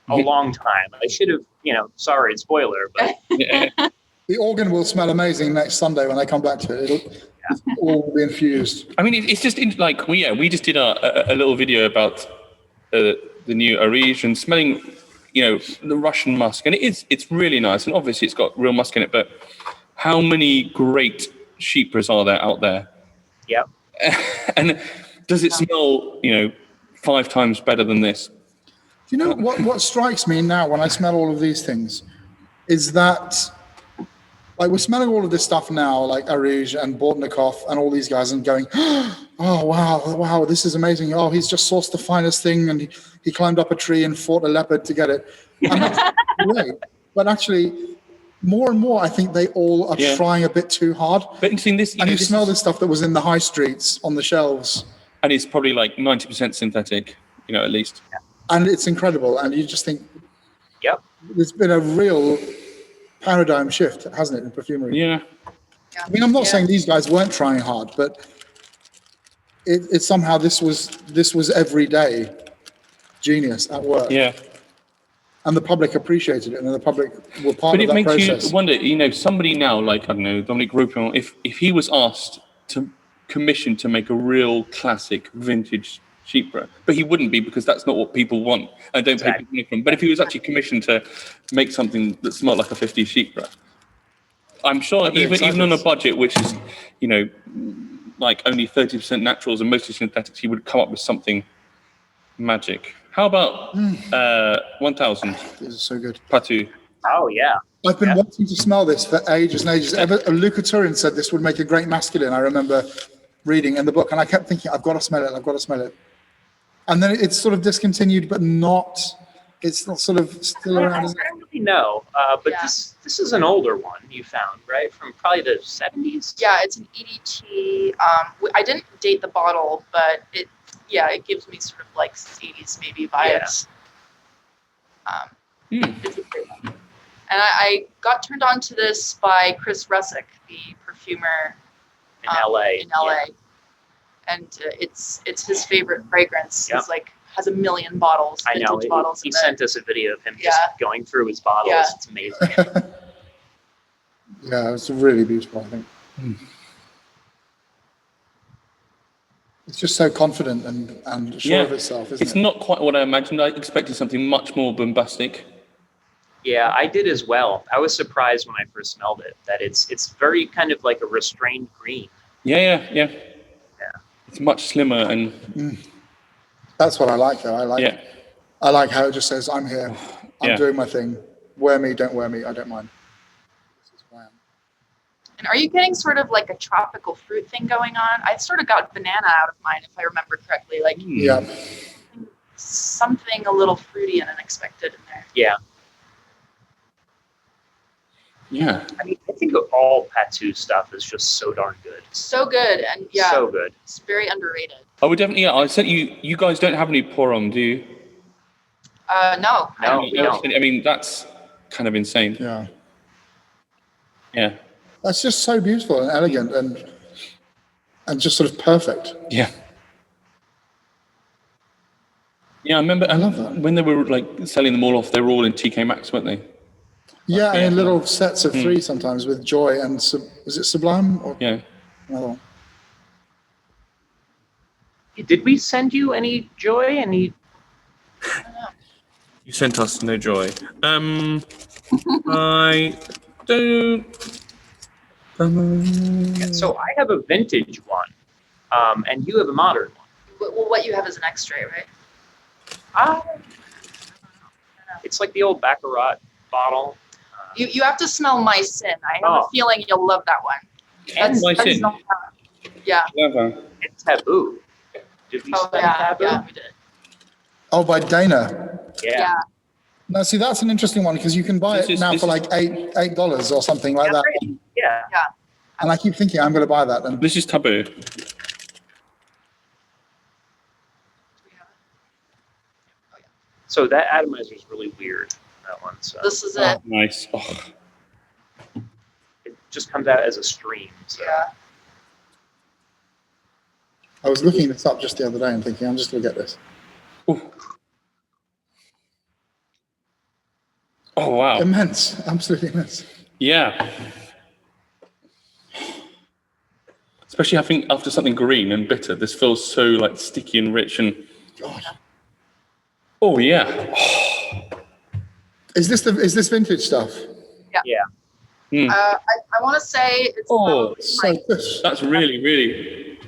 a long time. I should have, sorry, spoiler, but the organ will smell amazing next Sunday when I come back to it. It'll all be infused. I mean, it's just we just did a little video about the new Arige and smelling, the Russian musk, and it's really nice, and obviously it's got real musk in it. But how many great Chypres are there out there? Yep. And does it smell, 5 times better than this? Do you know what strikes me now when I smell all of these things is that, like, we're smelling all of this stuff now, like Arige and Bortnikov and all these guys, and going, oh, wow, this is amazing. Oh, he's just sourced the finest thing, and he climbed up a tree and fought a leopard to get it. And that's great. But actually, more and more, I think they all are trying a bit too hard. But interesting, you smell this stuff that was in the high streets on the shelves. And it's probably like 90% synthetic, at least. Yeah. And it's incredible. And you just think, there's been a real paradigm shift, hasn't it, in perfumery? Yeah. I mean, I'm not saying these guys weren't trying hard, but it somehow this was everyday genius at work. Yeah. And the public appreciated it, and the public were part of that process. But it makes you wonder, somebody now, like, I don't know, Dominic Rupin, if he was asked to commission to make a real classic vintage Chypre, but he wouldn't be because that's not what people want. I don't pay people from. But if he was actually commissioned to make something that smelled like a 50s Chypre, I'm sure even on a budget which is, like only 30% naturals and mostly synthetics, he would come up with something magic. How about 1000? This is so good. Patou. Oh, yeah. I've been wanting to smell this for ages and ages. Luca Turin said this would make a great masculine, I remember reading in the book, and I kept thinking, I've got to smell it. And then it's sort of discontinued, but it's not sort of still around. I don't really know, but this is an older one you found, right? From probably the 70s? Yeah, it's an EDT. I didn't date the bottle, but it gives me sort of like 80s maybe vibes. It's a great one. And I got turned on to this by Chris Rusick, the perfumer in LA. And it's his favorite fragrance. It's like has 1 million bottles, vintage bottles. He sent us a video of him just going through his bottles. Yeah. It's amazing. Yeah, it's really beautiful, I think. It's just so confident and sure of itself, isn't it's it? not quite what I imagined. I expected something much more bombastic. Yeah, I did as well. I was surprised when I first smelled it that it's very kind of like a restrained green. Yeah. Yeah. It's much slimmer and That's what I like, though. I like how it just says, I'm here. I'm doing my thing. Wear me, don't wear me. I don't mind. This is who I am. And are you getting sort of like a tropical fruit thing going on? I sort of got banana out of mine, if I remember correctly. Like something a little fruity and unexpected in there. Yeah. Yeah. I mean, I think all Patou stuff is just so darn good. So good, and So good. it's very underrated. I would definitely. I sent you. You guys don't have any pour-on, do you? No. No, we don't. I mean, that's kind of insane. Yeah. Yeah. That's just so beautiful and elegant and just sort of perfect. Yeah. Yeah, I remember. I love that. When they were like selling them all off. They were all in TK Maxx, weren't they? Yeah, and in little sets of 3 sometimes with Joy and was it Sublime or another one? Did we send you any Joy? Any? You sent us no Joy. I don't. So I have a vintage one, and you have a modern one. Well, what you have is an X-ray, right? It's like the old Baccarat bottle. You have to smell my sin. I have a feeling you'll love that one. And My Sin. Yeah. Lavin. It's Tabu. Did we send Tabu? Yeah, we did. Oh, by Dana. Yeah. Now, see, that's an interesting one because you can buy it now for like $8 or something like that. Yeah. And I keep thinking I'm going to buy that. And This is Tabu. So that atomizer is really weird. That one. So This is it. Nice. Oh. it just comes out as a stream. So. Yeah. I was looking this up just the other day and thinking I'm just going to get this. Oh wow. Immense, absolutely immense. Yeah. Especially I think after something green and bitter, this feels so like sticky and rich and. God. Oh yeah. Is this vintage stuff? Yeah. I want to say it's Oh, So good. that's really.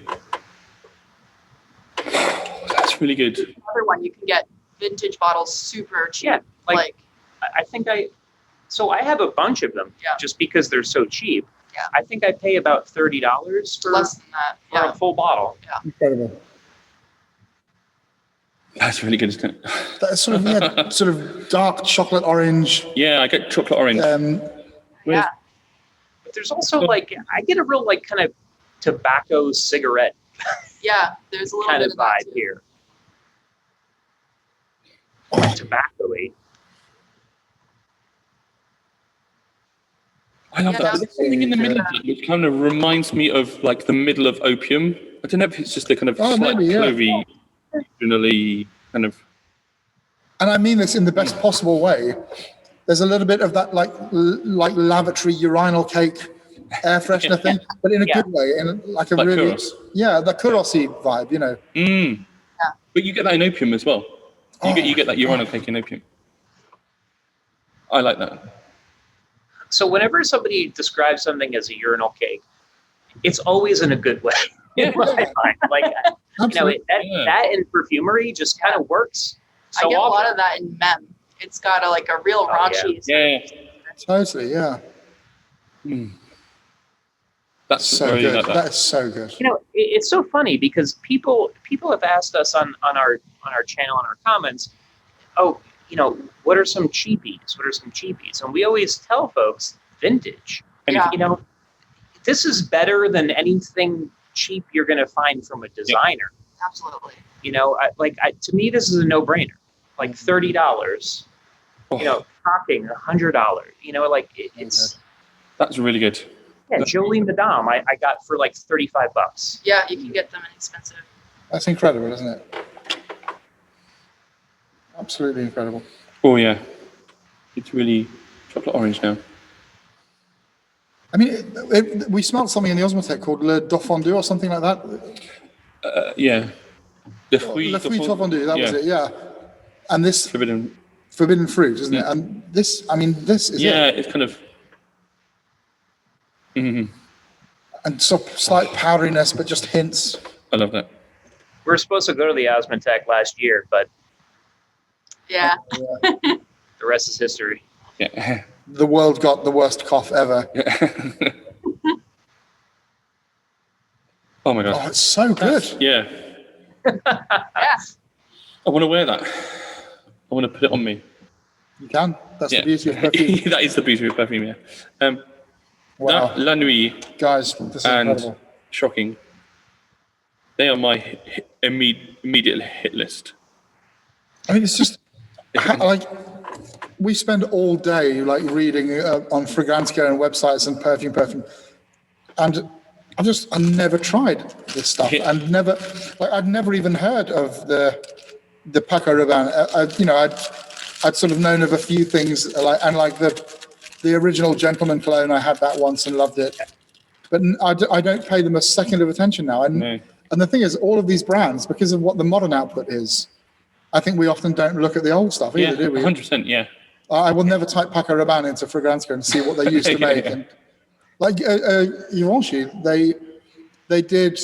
That's really good. another one. You can get vintage bottles super cheap. Yeah. Like I think I have a bunch of them just because they're so cheap. Yeah. I think I pay about $30 for less than that. a full bottle. Incredible. That's really good, isn't it? That's sort of sort of dark chocolate orange. Yeah, I get chocolate orange. Yeah. But there's also like I get a real like kind of tobacco cigarette Yeah, there's a little kind bit of of that vibe too. here. Tobacco-y. I love that. There's something in the middle of it which kind of reminds me of like the middle of opium. I don't know if it's just the kind of slight maybe, yeah. clovey, originally kind of. And I mean this in the best possible way. There's a little bit of that like lavatory urinal cake air freshener thing, but in a good way, in like a really Kuros. the Kurosy vibe, you know. Mm. Yeah. But you get that in opium as well. You get that urinal cake in opium. I like that. So whenever somebody describes something as a urinal cake, it's always in a good way. Yeah. In my mind. Like that in perfumery just kind of works. So I get often. a lot of that in Mem. It's got a real raunchy. Yeah. Totally, yeah. That's So very good. like that. That is so good. You know, it's so funny because people have asked us on our channel, on our comments, oh, you know, what are some cheapies? What are some cheapies? And we always tell folks vintage. And you know, this is better than anything cheap you're going to find from a designer. Yeah, absolutely. You know, to me, this is a no-brainer. Like $30. You know, talking $100. You know, like it's. That's really good. Yeah, Jolie Madame, I got for like $35. Yeah, you can get them inexpensive. That's incredible, isn't it? Absolutely incredible. Oh yeah, it's really chocolate orange now. I mean, we smelled something in the Osmotec called Le Dauphin or something like that. Yeah. The Le Fruit Fondu, that was it, yeah. And this forbidden fruit, isn't it? And this, I mean, this is it. It's kind of. And so slight powderiness, but just hints. I love that. We were supposed to go to the Osmotech last year, but Yeah. the rest is history. Yeah. The world got the worst cough ever. Oh my god. Oh, it's so good. Yeah. Yeah. I want to wear that. I want to put it on me. You can. That's the beauty of perfume. That is the beauty of perfume, yeah. Wow. La Nuit Guys, this is and incredible. Shocking. They are my immediate hit list. I mean, it's just like we spend all day like reading on Fragrantica and websites and perfume, and I never tried this stuff, and I'd never even heard of the Paco Rabanne. I'd sort of known of a few things like the original Gentleman cologne. I had that once and loved it, but I don't pay them a second of attention now. And the thing is, all of these brands, because of what the modern output is, I think we often don't look at the old stuff either, do we? 100%, yeah. I will never type Paco Rabanne into Fragrantica and see what they used to make. And like Givenchy, they did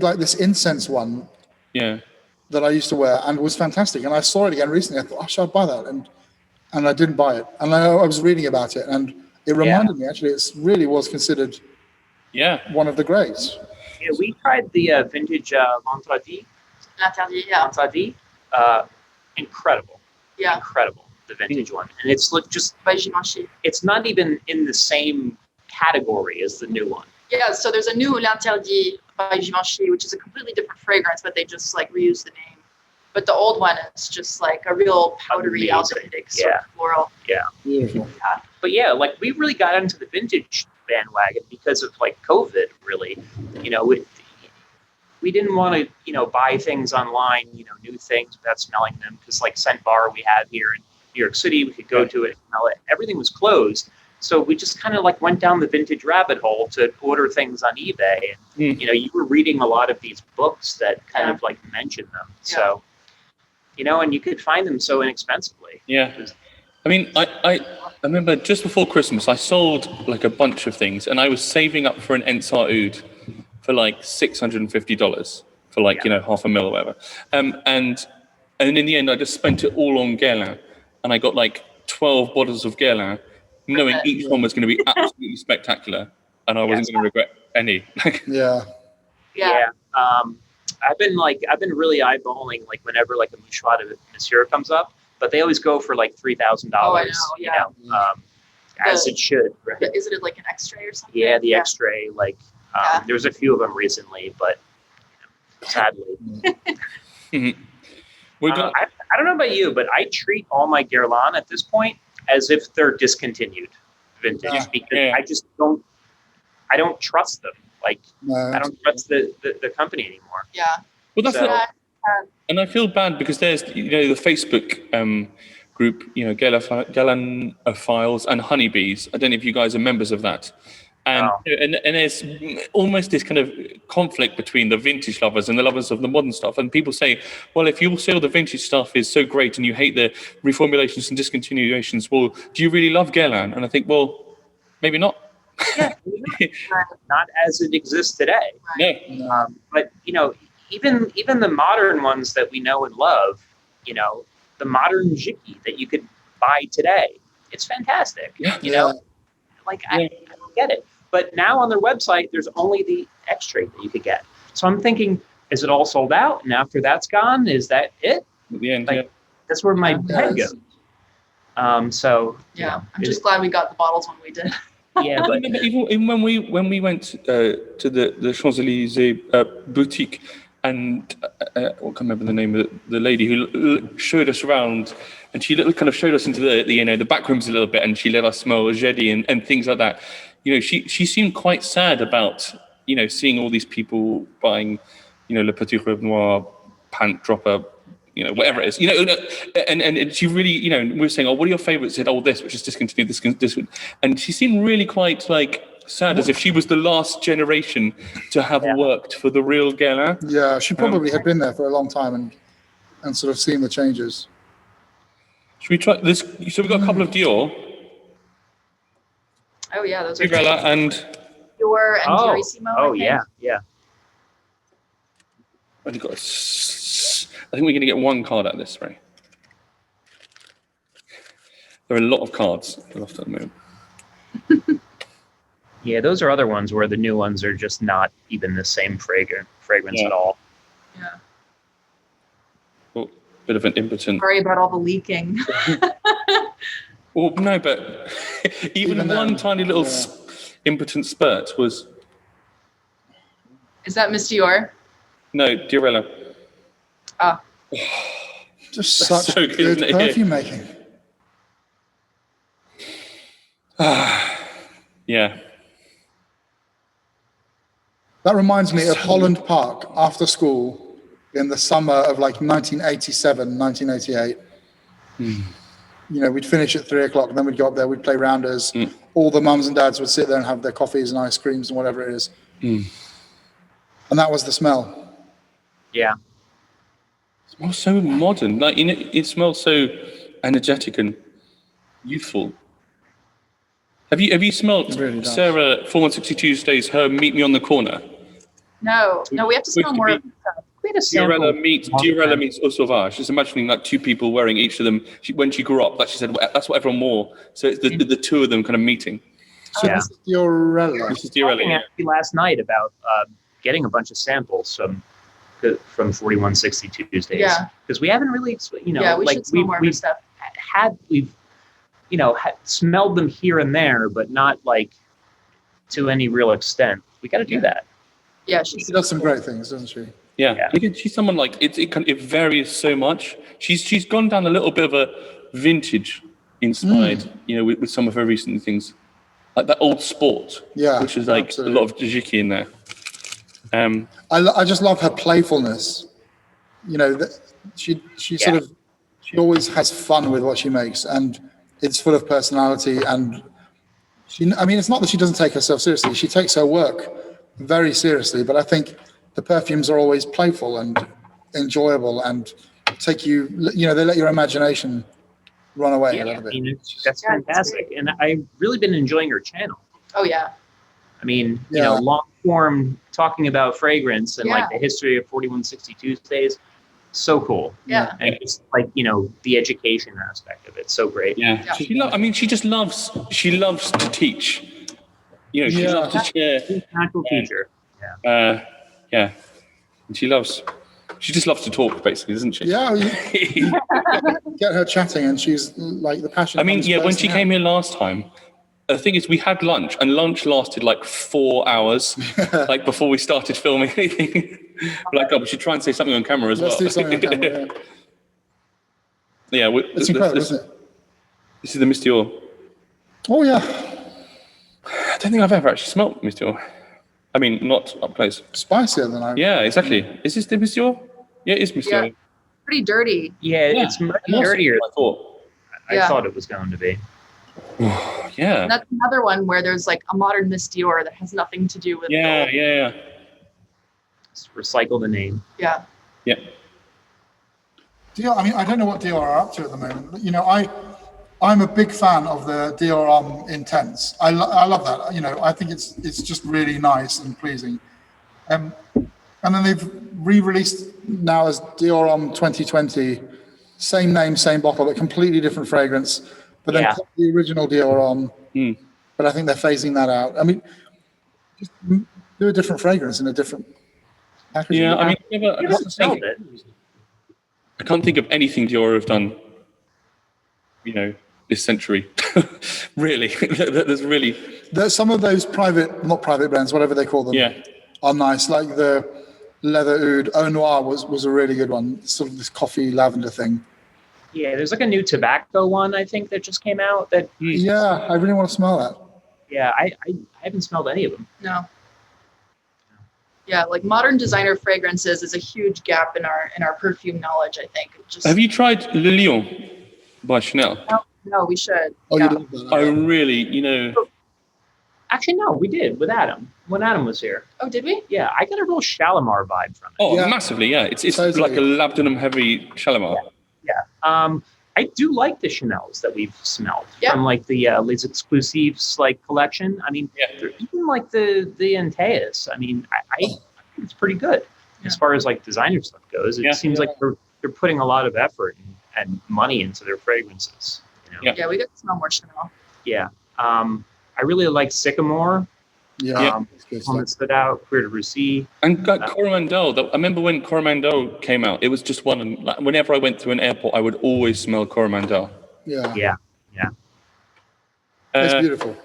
like this incense one. Yeah. That I used to wear and was fantastic. And I saw it again recently. I thought, oh, should I buy that? And I didn't buy it. And I was reading about it, and it reminded me, actually, it really was considered one of the greats. Yeah, we tried the vintage L'Interdit. L'Interdit. Incredible. Yeah. Incredible, the vintage one. And it's just, it's not even in the same category as the new one. Yeah, so there's a new L'Interdit by Givenchy, which is a completely different fragrance, but they just like reuse the name. But the old one is just like a real powdery, authentic sort of floral. Yeah. Beautiful. Yeah. But yeah, like we really got into the vintage bandwagon because of like COVID, really. We didn't want to, buy things online, new things without smelling them, because like Scent Bar we have here in New York City, we could go to it and smell it. Everything was closed. So we just kind of like went down the vintage rabbit hole to order things on eBay. And, you were reading a lot of these books that kind of like mentioned them. Yeah. So, and you could find them so inexpensively. Yeah. I mean, I remember just before Christmas, I sold like a bunch of things, and I was saving up for an Ensar Oud for like $650 for like, half a mil or whatever. And in the end, I just spent it all on Guerlain, and I got like 12 bottles of Guerlain, knowing each one was going to be absolutely spectacular, and I wasn't going to regret any. Yeah. I've been really eyeballing like whenever like a Mouchoir de Monsieur comes up, but they always go for like $3,000. Oh, I know. As it should. Right? Isn't it like an X-ray or something? Yeah, the X-ray. Like there's a few of them recently, but sadly. Mm-hmm. I don't know about you, but I treat all my Guerlain at this point as if they're discontinued vintage because I just don't trust them. Like I don't trust the company anymore. Yeah. Well, that's and I feel bad because there's the Facebook group, Guerlain Files and Honeybees. I don't know if you guys are members of that. And and there's almost this kind of conflict between the vintage lovers and the lovers of the modern stuff. And people say, well, if you say all the vintage stuff is so great and you hate the reformulations and discontinuations, well, do you really love Guerlain? And I think, well, maybe not. Yeah, not as it exists today. No. But even the modern ones that we know and love, the modern Jiki that you could buy today, it's fantastic. Yeah. I don't get it. But now on their website, there's only the X-ray that you could get. So I'm thinking, is it all sold out? And after that's gone, is that it? At the end, that's where my head goes. I'm just glad we got the bottles when we did. Yeah, but even when we went to the Champs-Élysées boutique, and I can't remember the name of the lady who showed us around, and she kind of showed us into the back rooms a little bit, and she let us smell Jedi and things like that. She seemed quite sad about seeing all these people buying Le Petit Robe Noir, pant dropper, whatever it is, and she really, we were saying, oh, what are your favorites? She said, oh, this, which is discontinued, this, and she seemed really quite like sad, as if she was the last generation to have worked for the real Guerlain. Yeah, she probably had been there for a long time and sort of seen the changes. Should we try this? So we've got a couple of Dior. Oh yeah, those are Diorella and Dior and Diorissimo. Oh yeah. I think we're going to get one card out of this, right? There are a lot of cards at the moment. Yeah, those are other ones where the new ones are just not even the same fragrance at all. Yeah. Oh, bit of an impotent. Sorry about all the leaking. Well, no, but even one tiny little impotent spurt was. Is that Miss Dior? No, Diorella. Ah. Just That's such so good, good isn't it? perfume making. Yeah. That reminds me of Holland Park after school in the summer of like 1987, 1988. You know, we'd finish at 3 o'clock, and then we'd go up there, we'd play rounders. All the mums and dads would sit there and have their coffees and ice creams and whatever it is. And that was the smell. Yeah. It smells so modern. Like, you know, it smells so energetic and youthful. Have you smelled Sarah 4160 Tuesdays, her Meet Me on the Corner? No, we have to smell more of stuff. We had a sample. Diorella meets Eau Sauvage. Just imagining like two people wearing each of them. When she grew up, like she said, that's what everyone wore. So it's the two of them kind of meeting. So this is Diorella. This is Diorella. Talking actually last night about getting a bunch of samples from 4160 Tuesdays. Yeah. Because we haven't really, we like should smell more of her stuff. We've smelled them here and there, but not like to any real extent. We got to do that. Yeah, She does some great things, doesn't she? Yeah. She's someone like it varies so much. She's gone down a little bit of a vintage inspired, with some of her recent things, like that old sport. Yeah, which is like absolutely. a lot of Djiki in there. I just love her playfulness. You know, she always has fun with what she makes, and it's full of personality. And it's not that she doesn't take herself seriously. She takes her work very seriously, but I think the perfumes are always playful and enjoyable and take you, they let your imagination run away a little bit. That's fantastic. And I've really been enjoying her channel. Oh, yeah. Long form talking about fragrance and like the history of 4160 Tuesdays. So cool. Yeah. And it's like, the education aspect of it. So great. Yeah. She loves to teach. She loves to share. She's a natural teacher. Yeah. And she just loves to talk, basically, doesn't she? Yeah. Get her chatting, and she's like the passion. When she came here last time, the thing is, we had lunch, and lunch lasted like 4 hours, like before we started filming anything. We should try and say something on camera as well. Let's do something on camera, yeah. It's incredible, isn't it? This is the Miss Dior. Oh, yeah. I don't think I've ever actually smelt Miss Dior. Not up close. Spicier than I. Yeah, exactly. Is this the Miss Dior? Yeah, it is Miss Dior. Pretty dirty. Yeah, it's much dirtier than I thought it was going to be. Yeah. And that's another one where there's like a modern Miss Dior that has nothing to do with Yeah. Just recycle the name. Yeah. Yeah. Dior, I don't know what Dior are up to at the moment. I'm a big fan of the Dior Intense. I love that. I think it's just really nice and pleasing. And then they've re-released now as Dior 2020, same name, same bottle, but completely different fragrance. But then the original Dior but I think they're phasing that out. Just do a different fragrance in a different packaging. Yeah, I can't think of anything Dior have done, this century. Really. There's some of those not private brands, whatever they call them, are nice. Like the Leather Oud Au Noir was a really good one. Sort of this coffee lavender thing. Yeah, there's like a new tobacco one, I think, that just came out. I really want to smell that. Yeah, I haven't smelled any of them. No. Yeah, like modern designer fragrances is a huge gap in our perfume knowledge, I think. Have you tried Le Lion by Chanel? No, we should. Oh, yeah. you love that. I really, Actually, no, we did with Adam when Adam was here. Oh, did we? Yeah, I got a real Shalimar vibe from it. Oh, Yeah. massively, yeah. It's Totally. like a labdanum heavy Shalimar. Yeah. I do like the Chanels that we've smelled from like the Les Exclusives like collection. I mean, even like the Antaeus. I mean, I think it's pretty good as far as like designer stuff goes. It seems like they're putting a lot of effort and money into their fragrances. You know? Yeah, we got to smell more Chanel. Yeah. I really like Sycamore. Yeah. One that stood out, Queer de Russie. And Coromandel, I remember when Coromandel came out, it was just one. And like, whenever I went to an airport, I would always smell Coromandel. Yeah. Yeah. It's beautiful.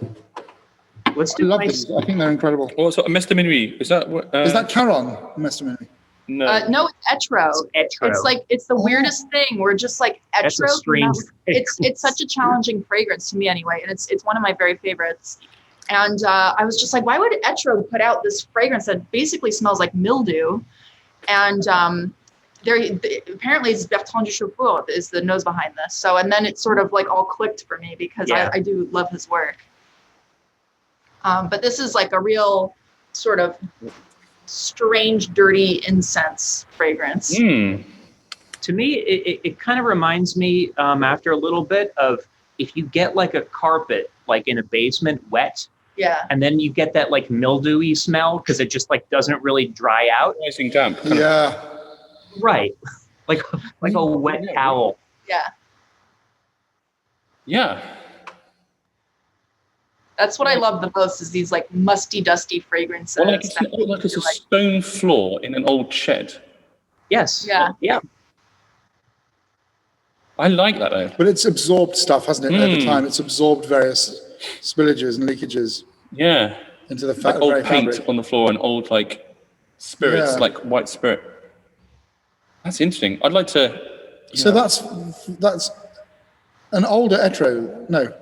Let's I do love these. I think they're incredible. Also, Messe de Minuit. Is that what? Is that Caron, Mr. Minuit? No. No, it's Etro. Etro. It's the weirdest thing. We're just like That's a Etro. strange It's such a challenging fragrance to me anyway, and it's one of my very favorites. And I was just like, why would Etro put out this fragrance that basically smells like mildew? And apparently it's Bertrand Duchaufour is the nose behind this. So, and then it sort of like all clicked for me because I do love his work. But this is like a real sort of strange, dirty incense fragrance. Mm. To me, it kind of reminds me after a little bit of if you get like a carpet like in a basement wet. Yeah. And then you get that like mildewy smell because it just like doesn't really dry out. Rising damp. Yeah. Right. like a wet towel. Yeah. Yeah. That's what I love the most is these like musty, dusty fragrances. Well, like it's a stone floor in an old shed. Yes. Yeah. Yeah. I like that though. But it's absorbed stuff, hasn't it? Over time, it's absorbed various spillages and leakages Yeah. into the Like old very paint fabric. on the floor and old like spirits, Yeah. like white spirit. That's interesting. I'd like to. So that's an older Etro. No.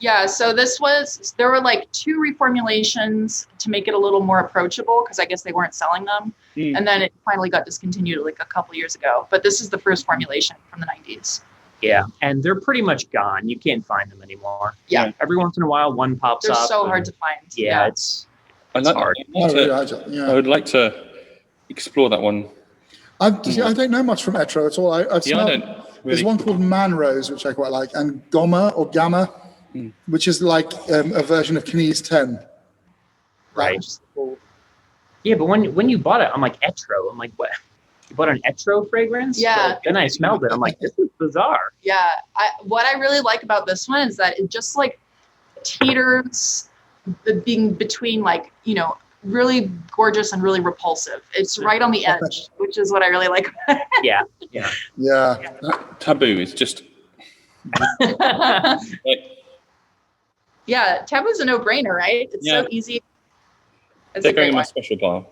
Yeah, so there were like 2 reformulations to make it a little more approachable because I guess they weren't selling them. And then it finally got discontinued like a couple years ago. But this is the first formulation from the 90s. Yeah. And they're pretty much gone. You can't find them anymore. Yeah. Every once in a while, one pops They're up. so hard to find. Yeah. It's I'd hard. I would like to explore that one. I don't know much from Etro at all. I've Yeah, I smelled, don't There's really. one called Man Rose, which I quite like, and Goma or Gamma, which is like a version of Knees 10. Right. Yeah, but when you bought it, I'm like, Etro. I'm like, what? You bought an Etro fragrance? Yeah. But then I smelled it. I'm like, this is bizarre. Yeah. What I really like about this one is that it just like teeters being between like, really gorgeous and really repulsive. It's right on the edge, which is what I really like. Yeah. Yeah. Tabu is just. Yeah, Tabu's a no-brainer, right? It's so easy. It's They're a going great in my one. special bar.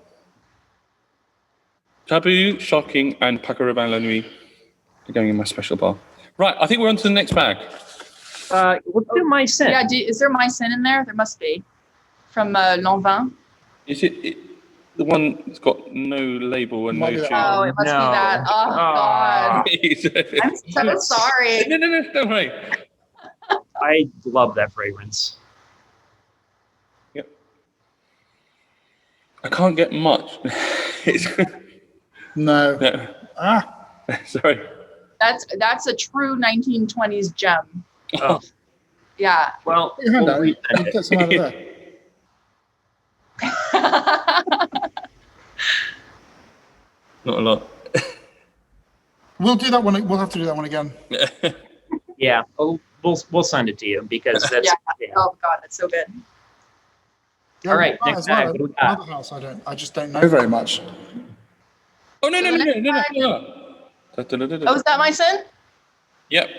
Tabu, Shocking, and Paco Rabanne La Nuit are going in my special bar. Right, I think we're on to the next bag. Let's do my scent. Yeah, is there Mycin in there? There must be. From Lavin. Is it the one that's got no label and no Might be that. tune? Oh, it must be that. Oh, God. I'm so sorry. No, don't worry. I love that fragrance. Yep. I can't get much. No. Sorry. That's a true 1920s gem. Oh. Yeah. Well, Put your hand we'll out. resend You it. get some out of there. Not a lot. We'll do that one. We'll have to do that one again. Yeah, we'll send it to you because that's Yeah. Oh, God, that's so good. Yeah, All right, well, next as well. bag, what do we got? Another house, I just don't know very much. Oh, no. Oh, is that Mycin? Yep.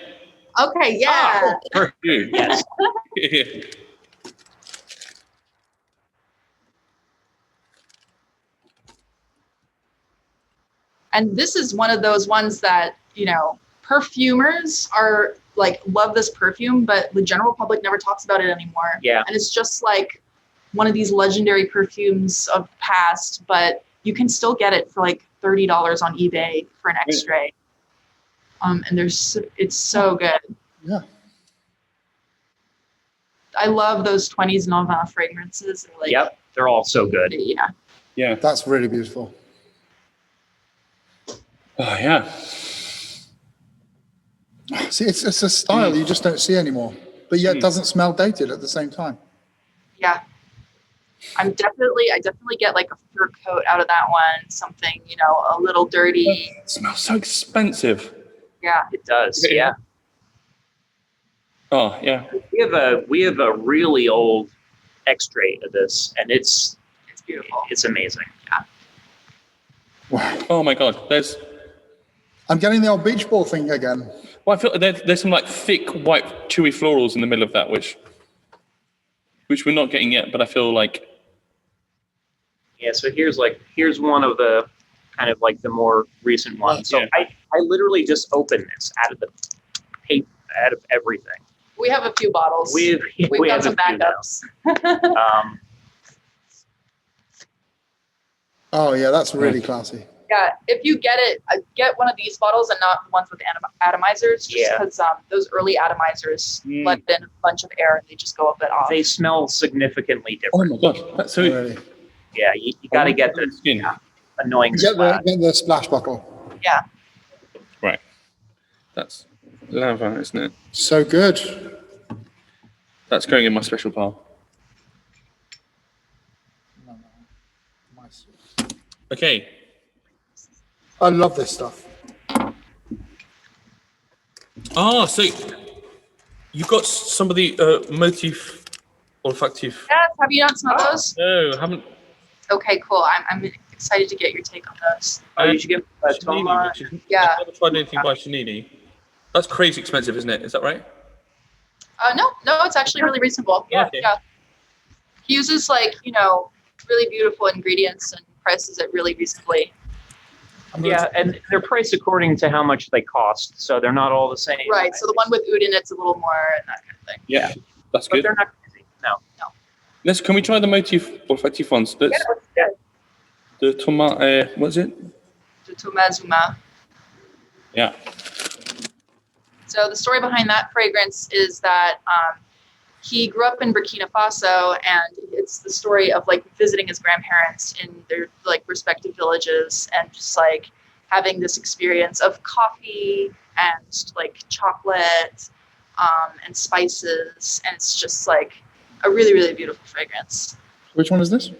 Okay, yeah. For you. Yes. And this is one of those ones that, perfumers are like, love this perfume, but the general public never talks about it anymore. Yeah. And it's just like one of these legendary perfumes of past, but you can still get it for like $30 on eBay for an extrait. And it's so good. Yeah. I love those 20s Lavin fragrances. They're like, Yep, they're all so good. Yeah. Yeah. That's really beautiful. Oh, yeah. See, it's a style you just don't see anymore, but yet it doesn't smell dated at the same time. Yeah. I definitely get like a fur coat out of that one. Something, a little dirty. It smells so expensive. Yeah. It does, yeah. Oh, yeah. We have a really old extrait of this, and it's beautiful. It's amazing. Yeah. Wow. Oh my God. I'm getting the old beach ball thing again. Well, I feel there's some like thick white chewy florals in the middle of that, which we're not getting yet, but I feel like. Yeah. So here's one of the kind of like the more recent ones. So I literally just opened this out of the paper, out of everything. We have a few bottles. We've got some backups. Oh yeah, that's really classy. Yeah, if you get it, get one of these bottles and not the ones with atomizers, just because those early atomizers let in a bunch of air and they just go a bit off. They smell significantly Oh different. my God. That's so. Really. Yeah, you got to get the skin. annoying Get spot. the splash bottle. Yeah. Right. That's Lavin, isn't it? So good. That's going in my special pile. Okay. I love this stuff. Oh, so you got some of the Motif olfactive. Yes, have you not smelled those? No, I haven't. Okay, cool. I'm excited to get your take on those. You should get Toma. Yeah. I've never tried anything by Chanini. That's crazy expensive, isn't it? Is that right? No, it's actually really reasonable. Yeah. Yeah. He uses really beautiful ingredients and prices it really reasonably. Yeah, and they're priced according to how much they cost, so they're not all the same. Right. So the one with oud in it's a little more and that kind of thing. Yeah, that's But good. they're not crazy. No. Can we try the Motif olfactive ones? Yeah. The Toma, what's it? De Toma Zuma. Yeah. So the story behind that fragrance is that he grew up in Burkina Faso, and it's the story of visiting his grandparents in their respective villages and just having this experience of coffee and chocolate and spices, and it's just a really, really beautiful fragrance. Which one is this?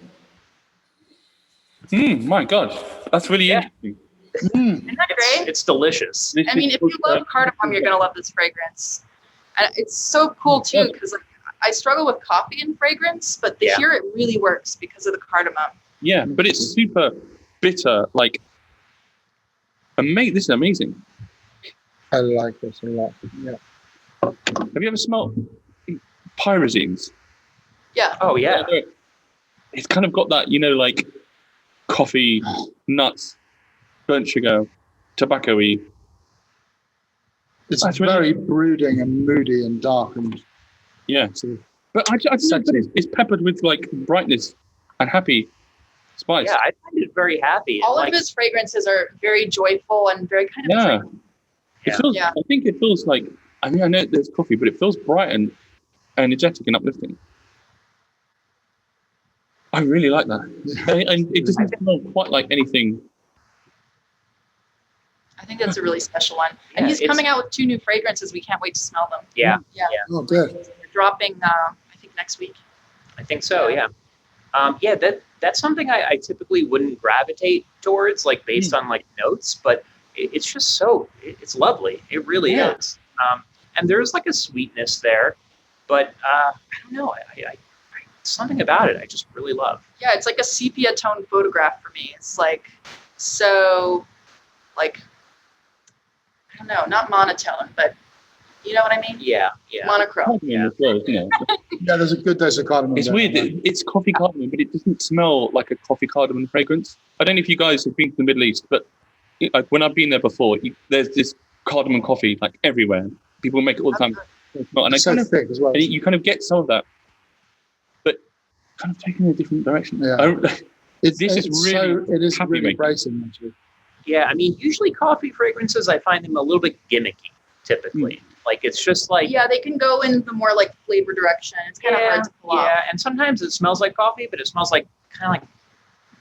My God, that's really interesting. Isn't that great? It's delicious. I mean, if you love cardamom, you're gonna love this fragrance. And it's so cool too, because I struggle with coffee and fragrance, but here it really works because of the cardamom. Yeah, but it's super bitter. This is amazing. I like this a lot. Yeah. Have you ever smelled pyrazines? Yeah. Oh yeah. It's kind of got that, coffee, nuts, burnt sugar, tobacco-y. It's That's very brooding and moody and dark and But I just said it's peppered with brightness and happy spice. Yeah, I find it very happy. All of his fragrances are very joyful and very kind of It feels. I think it feels like. I mean, I know there's coffee, but it feels bright and energetic and uplifting. I really like that, and it doesn't smell quite like anything. I think that's a really special one. And he's coming out with 2 new fragrances. We can't wait to smell them. Yeah. Oh, good. They're dropping, I think, next week. I think so. Yeah. That's something I typically wouldn't gravitate towards, based on notes, but it's just it's lovely. It really is. And there's a sweetness there, but I don't know. I something about it I just really love. Yeah, it's like a sepia tone photograph for me. It's so I don't know, not monotone, but you know what I mean? Yeah. Monochrome. Yeah, There's a good dose of cardamom. It's weird. It's coffee cardamom, but it doesn't smell like a coffee cardamom fragrance. I don't know if you guys have been to the Middle East, but when I've been there before, there's this cardamom coffee everywhere. People make it all the time. And It's so thick as well. And you kind of get some of that, but kind of taken in a different direction. Yeah. It is happy really making. bracing, actually. Yeah, I mean, usually coffee fragrances, I find them a little bit gimmicky, typically. Like it's just like yeah, they can go in the more like flavor direction. It's kind of hard to pull off. Yeah, and sometimes it smells like coffee, but it smells like kind of like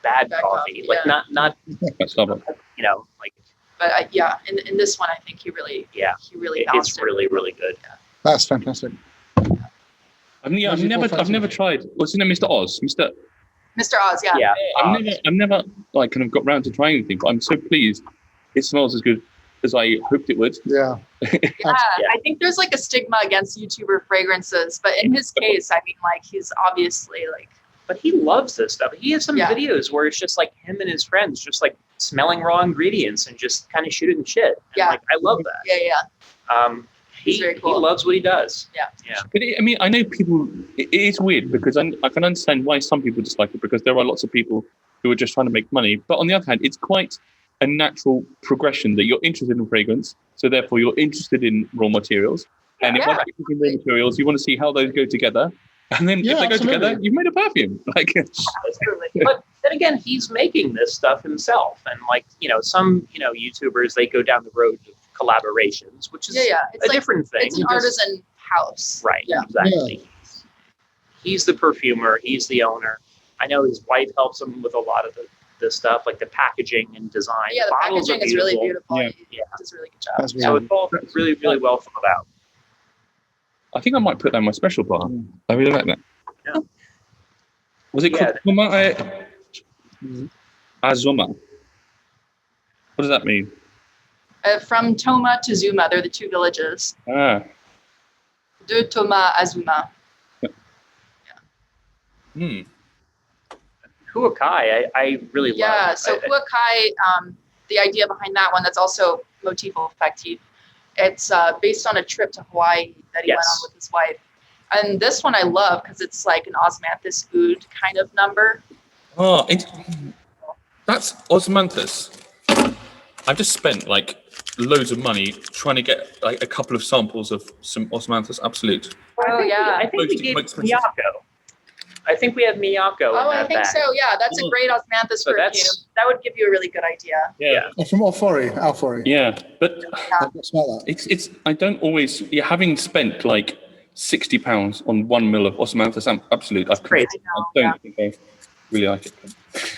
bad coffee. Like not you know, like. But yeah, in this one, I think he really balanced it's really really good. Yeah. That's fantastic. I've never tried. What's his name, Mr. Oz, Mr. Oz, yeah. I've never like kind of got round to trying anything, but I'm so pleased. It smells as good as I hoped it would. Yeah. I think there's like a stigma against YouTuber fragrances, but in his case, I mean, like he's obviously like. But he loves this stuff. He has some videos where it's just like him and his friends just like smelling raw ingredients and just kind of shooting shit. And like, I love that. Yeah. He loves what he does. Yeah. But I mean, I know people. It is weird because I can understand why some people dislike it, because there are lots of people who are just trying to make money. But on the other hand, it's quite a natural progression that you're interested in fragrance, so therefore you're interested in raw materials. And if you're interested in raw materials, you want to see how those go together. And then if they go together, you've made a perfume. Like, absolutely. But then again, he's making this stuff himself. And like, you know, some, you know, YouTubers, they go down the road of collaborations, which is it's a different thing. It's an artisan house. Right. Yeah. Exactly. Yeah. He's the perfumer. He's the owner. I know his wife helps him with a lot of the stuff, like the packaging and design. Yeah, the packaging is really beautiful. Yeah. He does a really good job. So it's all really, really well thought out. I think I might put that in my special bar. I really like that. Yeah. Was it called Azuma? What does that mean? From Toma to Zuma, they're the two villages. De Toma Azuma. Huakai, I really love. Yeah, so Huakai, the idea behind that one, that's also Motif Effective. It's based on a trip to Hawaii that he went on with his wife. And this one I love because it's like an osmanthus oud kind of number. Oh, that's osmanthus. I've just spent like loads of money trying to get like a couple of samples of some osmanthus absolute. I think we gave Miyako. I think we have Miyako. Oh, I think so. Yeah, that's a great osmanthus perfume. That would give you a really good idea. Yeah. From Alfori. Yeah, but I smell that. It's. I don't always. Having spent like £60 on 1 ml of osmanthus absolute, I don't think I really like it.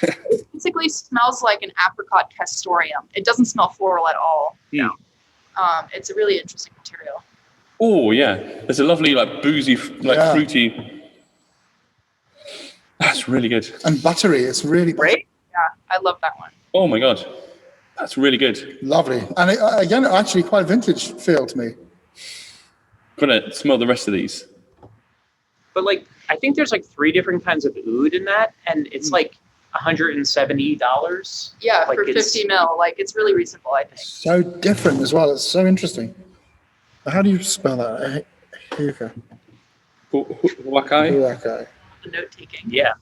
It basically smells like an apricot castoreum. It doesn't smell floral at all. Yeah. It's a really interesting material. Oh yeah, there's a lovely like boozy, like fruity. That's really good. And buttery, it's really great. Yeah, I love that one. Oh my god, that's really good. Lovely, and again, actually quite a vintage feel to me. Gonna smell the rest of these. But like, I think there's like 3 different kinds of oud in that, and it's like $170. Yeah, like for 50 ml, like it's really reasonable, I think. So different as well. It's so interesting. How do you spell that? Huakai. Huakai. The note taking. Yeah.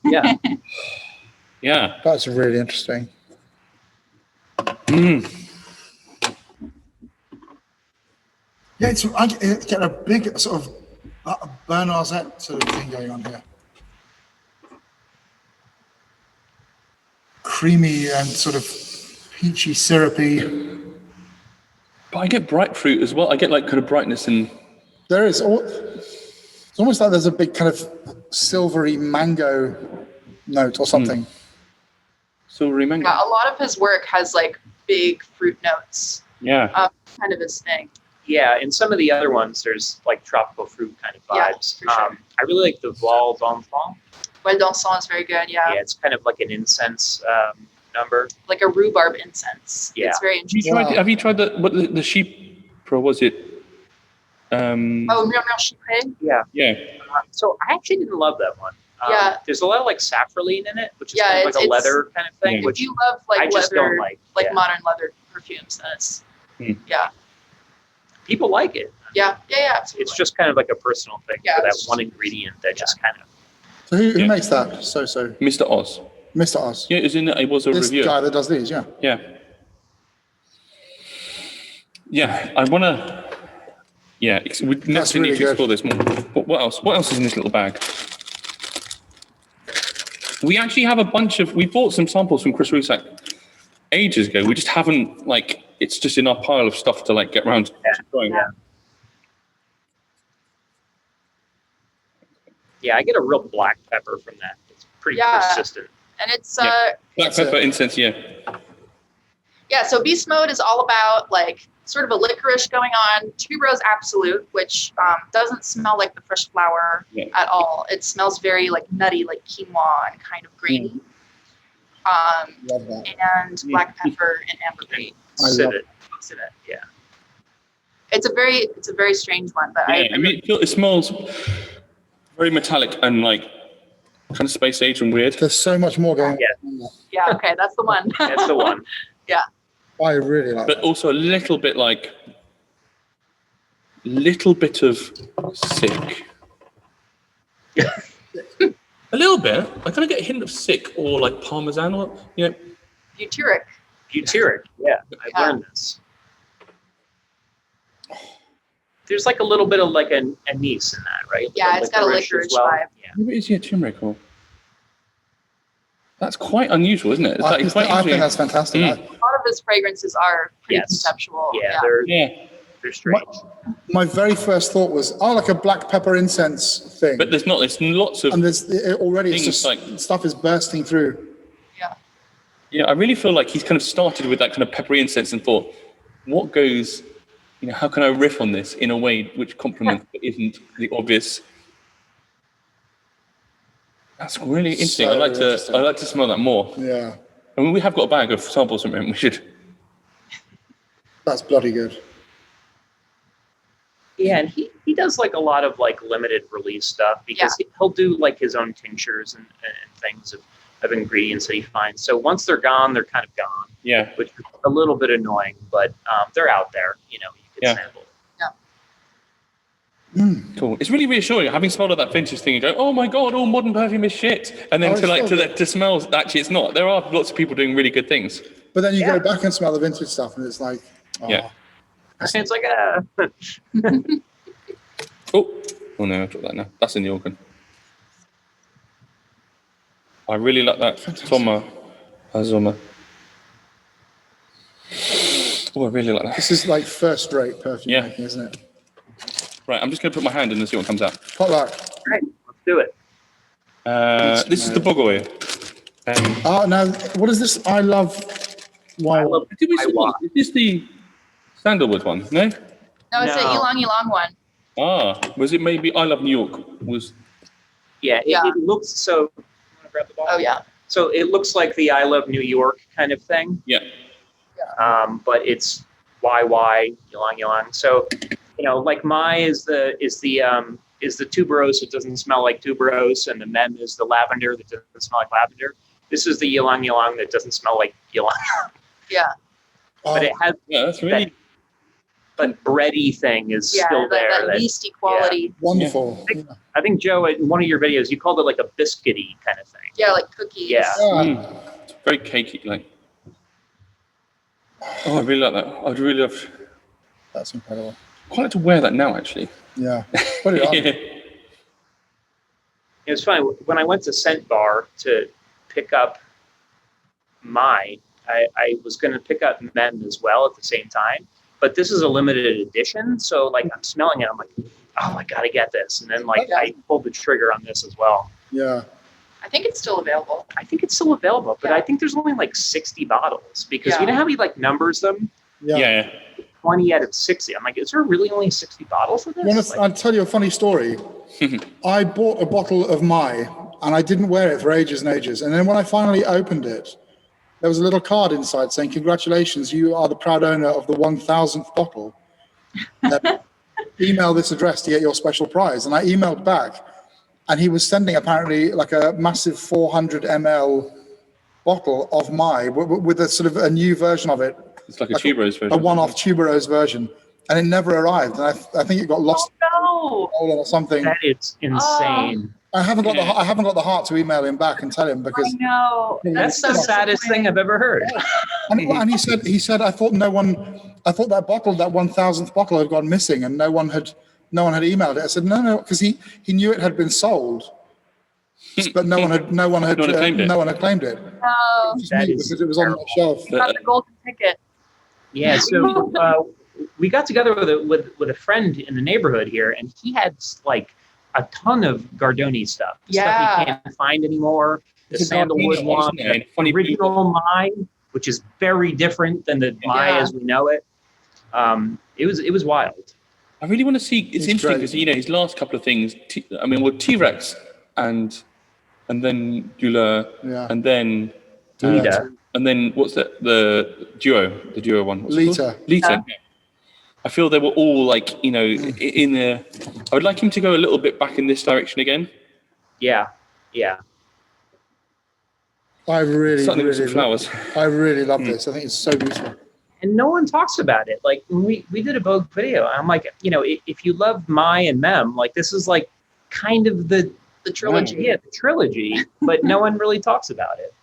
Yeah. That's really interesting. Yeah, I get a big sort of Bernardette sort of thing going on here. Creamy and sort of peachy, syrupy. But I get bright fruit as well. I get like kind of brightness and. There is. It's almost like there's a big kind of silvery mango note or something. Silvery mango. Yeah, a lot of his work has like big fruit notes. Yeah. Kind of his thing. Yeah, in some of the other ones, there's like tropical fruit kind of vibes. Yeah, for sure. I really like the Val d'Enfant. Val d'Enfant is very good, yeah. Yeah, it's kind of like an incense number. Like a rhubarb incense. Yeah. It's very interesting. Have you tried the sheep, or was it? Murmure Chypré? Yeah. So I actually didn't love that one. There's a lot of like safraline in it, which is kind of like a leather kind of thing. If you love like I just leather, don't like modern leather perfumes, then it's people like it. Yeah, absolutely. It's just kind of like a personal thing for that one ingredient that just kind of. So who makes that? So Mr. Oz. Mr. Oz. Yeah, it was a reviewer. This guy that does these, Yeah, I want to. Yeah, we definitely need to explore this more. What else? What else is in this little bag? We actually have a bunch of. We bought some samples from Chris Rusak ages ago. We just haven't it's just in our pile of stuff to get around to trying. Yeah, I get a real black pepper from that. It's pretty persistent. And it's black pepper incense, Yeah, so Beast Mode is all about like sort of a licorice going on. Tuberose Absolute, which doesn't smell like the fresh flower at all. It smells very like nutty, like quinoa and kind of grainy. Love that. And black pepper and ambergris. Civet. Yeah. It's a very strange one, but it smells very metallic and like kind of space age and weird. There's so much more going on. Yeah, okay, that's the one. That's the one. Yeah. I really like But also a little bit of sick. A little bit. I kind of get a hint of sick or like parmesan or, Butyric. Yeah. I learned this. There's like a little bit of like an anise in that, right? Yeah, it's got a licorice vibe. Yeah. Maybe it's turmeric or... That's quite unusual, isn't it? I think that's fantastic. A lot of his fragrances are pretty conceptual. Yeah, they're strange. My very first thought was, like a black pepper incense thing. But there's not. There's lots of... And there's already it's just like stuff is bursting through. Yeah. Yeah, I really feel like he's kind of started with that kind of peppery incense and thought, what goes... how can I riff on this in a way which complements but isn't the obvious... That's really interesting. So I like to smell that more. Yeah. I mean, we have got a bag of samples from him. We should. That's bloody good. Yeah, and he does like a lot of like limited release stuff because he'll do like his own tinctures and things of ingredients that he finds. So once they're gone, they're kind of gone. Yeah. Which is a little bit annoying, but they're out there. You can sample. Cool. It's really reassuring having smelled of that vintage thing and go, oh my god, all modern perfume is shit, and then to smell actually it's not. There are lots of people doing really good things. But then you go back and smell the vintage stuff, and it's like, It's like oh no, I dropped that now. That's in the organ. I really like that Azoma. Oh, I really like that. This is like first-rate perfume making, isn't it? Right, I'm just going to put my hand in and see what comes out. Pop that. All right, let's do it. This is the Bogoy. Now, what is this? I love... Why? Did we see one? Is this the sandalwood one? No? No, it's the Ylang Ylang one. Was it maybe I Love New York? It looks so... You want to grab the bottle? Oh, yeah. So it looks like the I Love New York kind of thing. Yeah. But it's YY, Ylang Ylang. So... like my is the tuberose that doesn't smell like tuberose, and the mem is the lavender that doesn't smell like lavender. This is the ylang ylang that doesn't smell like ylang. Yeah. But it has that's really that bready thing is still there. That yeasty quality. Wonderful. I think Joe, in one of your videos, you called it like a biscuity kind of thing. Yeah, like cookies. Yeah. It's very cakey, like. Oh, I really like that. I'd really love. That's incredible. I'd quite like to wear that now, actually. Yeah. Put it on. It was funny when I went to Scent Bar to pick up I was going to pick up Mem as well at the same time, but this is a limited edition. So like I'm smelling it, I'm like, oh, I got to get this. And then like I pulled the trigger on this as well. Yeah. I think it's still available. I think it's still available, but I think there's only like 60 bottles because you know how he like numbers them? Yeah. 20 out of 60. I'm like, is there really only 60 bottles of this? I'll tell you a funny story. I bought a bottle of Mai, and I didn't wear it for ages and ages. And then when I finally opened it, there was a little card inside saying, congratulations, you are the proud owner of the 1,000th bottle. Email this address to get your special prize. And I emailed back, and he was sending apparently like a massive 400 ml bottle of Mai with a sort of a new version of it. It's like a tuberose version. A one-off tuberose version. And it never arrived. And I think it got lost or something. That is insane. I haven't got the heart to email him back and tell him because I know. That's the saddest thing I've ever heard. And he said I thought that 1,000th bottle had gone missing and no one had emailed it. I said no, because he knew it had been sold. But no one had claimed it. No. Because it was on the shelf. Got the golden ticket. Yeah, so we got together with a friend in the neighborhood here, and he had like a ton of Gardoni stuff. Yeah. Stuff you can't find anymore. The It's a sandalwood Gardoni, one, isn't it? the Funny original Mai, which is very different than the Mai as we know it. It was wild. I really want to see. It's He's interesting great. because his last couple of things. T-Rex and then Dula, and then Lita. and then what's that? The duo one. What's it Lita. called? Lita. Yeah. I feel they were all like in the. I would like him to go a little bit back in this direction again. Yeah. I really, Something with really, some flowers. I really love this. I think it's so beautiful. And no one talks about it. Like when we did a Vogue video, I'm like, if you love Mai and Mem, like this is like kind of the trilogy. Yeah, the trilogy, but no one really talks about it.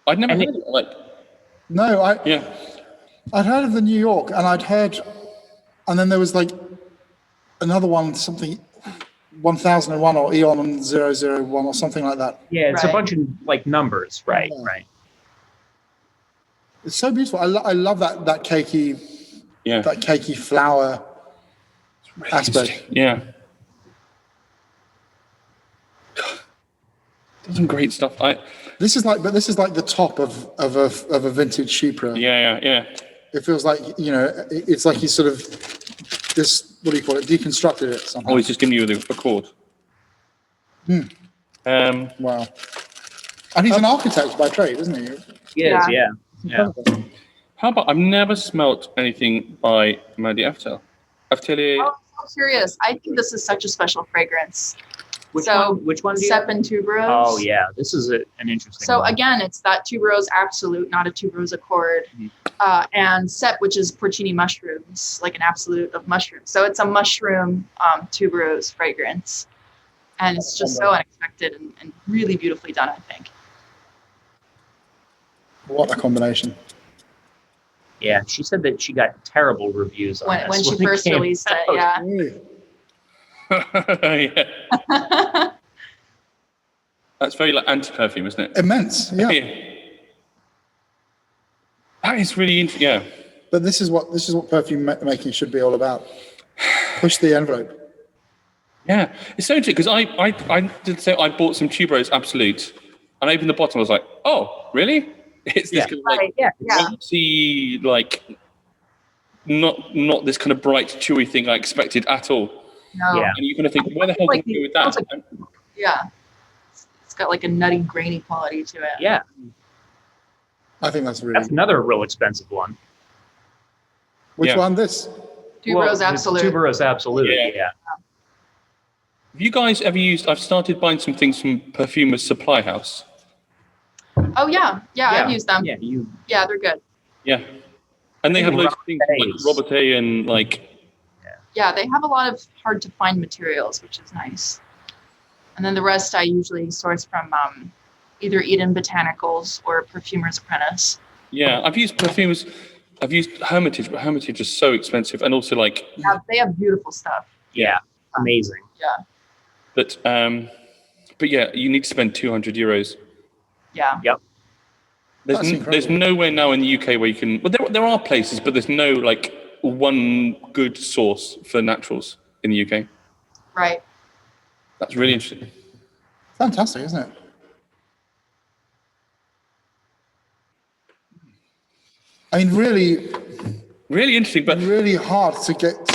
I'd never heard of it. Like, No, I'd heard of the New York, and then there was like another one, something 1001 or Eon 001 or something like that. Yeah, it's a Right. bunch of like numbers, right? Yeah. Right. It's so beautiful. I love that cakey, that cakey flower aspect. Yeah. Does some great stuff. This is like the top of a vintage Chypre. Yeah. It feels like it's like he's sort of this. What do you call it? Deconstructed it somehow. Oh, he's just giving you a chord. Wow. And he's an architect by trade, isn't he? He is, yeah. How about I've never smelt anything by Mandy Aftel. Atelier. Oh, I'm so curious. I think this is such a special fragrance. Which one do you Sep and Tuberose. Oh, yeah. This is an interesting So one. again, it's that tuberose absolute, not a tuberose accord, and Sep, which is porcini mushrooms, like an absolute of mushrooms. So it's a mushroom tuberose fragrance, and it's just so unexpected and really beautifully done, I think. What a combination. Yeah, she said that she got terrible reviews on When this she first it came released it, out. yeah. Really? Yeah. That's very like anti-perfume, isn't it? Immense, yeah. That is really interesting. Yeah. But this is what perfume making should be all about. Push the envelope. Yeah. It's so interesting because I did say I bought some Tuberose Absolute and I opened the bottom. I was like, oh, really? It's this kind of like waxy, like not this kind of bright, chewy thing I expected at all. No. Yeah. And you're going to think, where the hell Like did you do with that? Yeah. It's got like a nutty, grainy quality to it. Yeah, I think that's really. that's another real expensive one. Which one? This? Tuberose absolute. Tuberose Absolute, Yeah. yeah. Have you guys ever used? I've started buying some things from Perfumer's Supply House. Oh yeah, I've used them. Yeah, They're good. Yeah. And they have loads of things like Robert's. Robert and like. Yeah, they have a lot of hard to find materials, which is nice. And then the rest I usually source from either Eden Botanicals or Perfumer's Apprentice. Yeah, I've used perfumes. I've used Hermitage, but Hermitage is so expensive, and also like. Yeah, they have beautiful stuff. Yeah, amazing. Yeah. But yeah, you need to spend €200. Yeah. Yep. There's nowhere now in the UK where you can. Well, there are places, but there's no like one good source for naturals in the UK. Right. That's really interesting. Fantastic, isn't it? I mean, really, Really interesting, but really hard to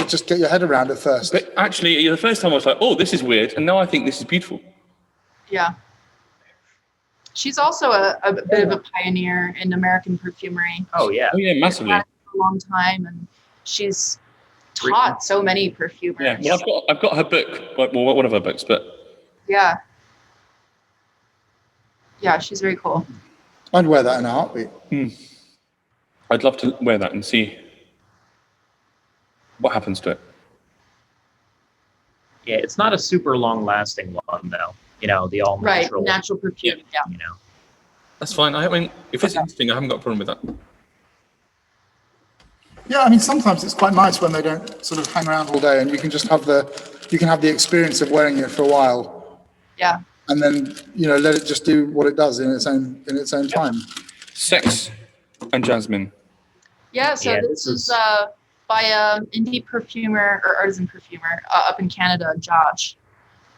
just get your head around at first. but actually, the first time I was like, "Oh, this is weird," and now I think this is beautiful. Yeah. She's also a bit of a pioneer in American perfumery. Oh, yeah. Oh yeah, massively. She's had it for a long time, and she's taught so many perfumers. Yeah, well, I've got her book, well, one of her books, but Yeah. Yeah, she's very cool. I'd wear that in a heartbeat. I'd love to wear that and see what happens to it. Yeah, it's not a super long-lasting one, though. The all-natural. Right, natural perfume. Yeah. That's fine. I mean, if it's interesting, I haven't got a problem with that. Yeah, I mean, sometimes it's quite nice when they don't sort of hang around all day, and you can just have the experience of wearing it for a while, Yeah. and then let it just do what it does in its own time. Sex and Jasmine. Yeah, so Yeah, this is by an indie perfumer or artisan perfumer up in Canada, Josh.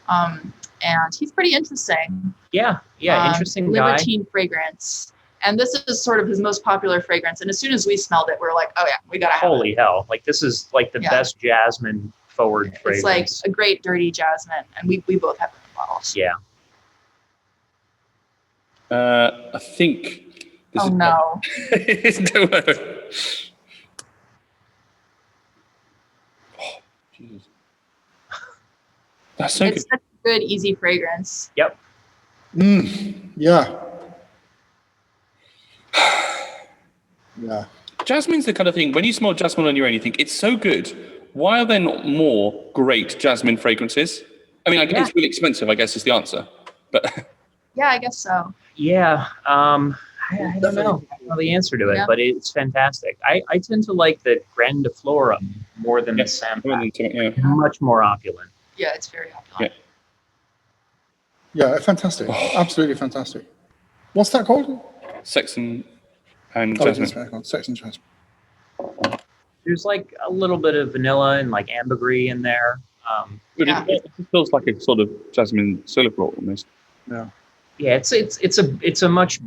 And he's pretty interesting. Yeah, interesting guy. Libertine fragrance. And this is sort of his most popular fragrance. And as soon as we smelled it, we were like, oh yeah, we gotta have it. Holy hell. Like this is like the best jasmine forward fragrance. It's like a great dirty jasmine. And we both have it in bottles. Yeah. I think this is no. Oh, Jesus. That's so good. It's such a good, easy fragrance. Yep. Yeah. Yeah. Jasmine's the kind of thing, when you smell jasmine on your own, you think, it's so good. Why are there not more great jasmine fragrances? I mean, I guess it's really expensive, I guess is the answer. But yeah, I guess so. Yeah. I don't know the answer to it, but it's fantastic. I tend to like the Grandiflorum more than the Sampak. Much more opulent. Yeah, it's very opulent. Yeah, fantastic. Absolutely fantastic. What's that called? Sex and jasmine. Sex and jasmine. There's like a little bit of vanilla and like ambergris in there. But it feels like a sort of jasmine silver almost. Yeah. Yeah, it's a much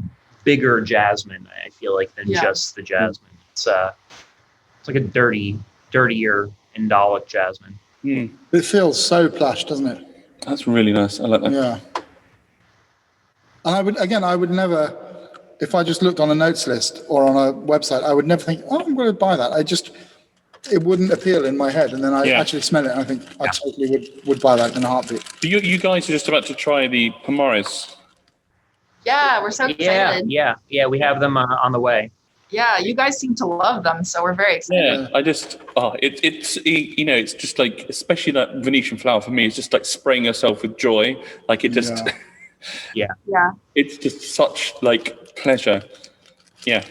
bigger jasmine, I feel like, than just the jasmine. It's like a dirtier indolic jasmine. It feels so plush, doesn't it? That's really nice. I like that. Yeah. And I would never, if I just looked on a notes list or on a website, I would never think, oh, I'm going to buy that. It wouldn't appeal in my head. And then I actually smell it and I think I totally would buy that in a heartbeat. You guys are just about to try the Pomares. Yeah, we're so excited. Yeah, we have them on the way. Yeah, you guys seem to love them, so we're very excited. Yeah, it's just like, especially that Venetian flower for me, it's just like spraying yourself with joy. Like it just, yeah. It's just such like pleasure. Yeah.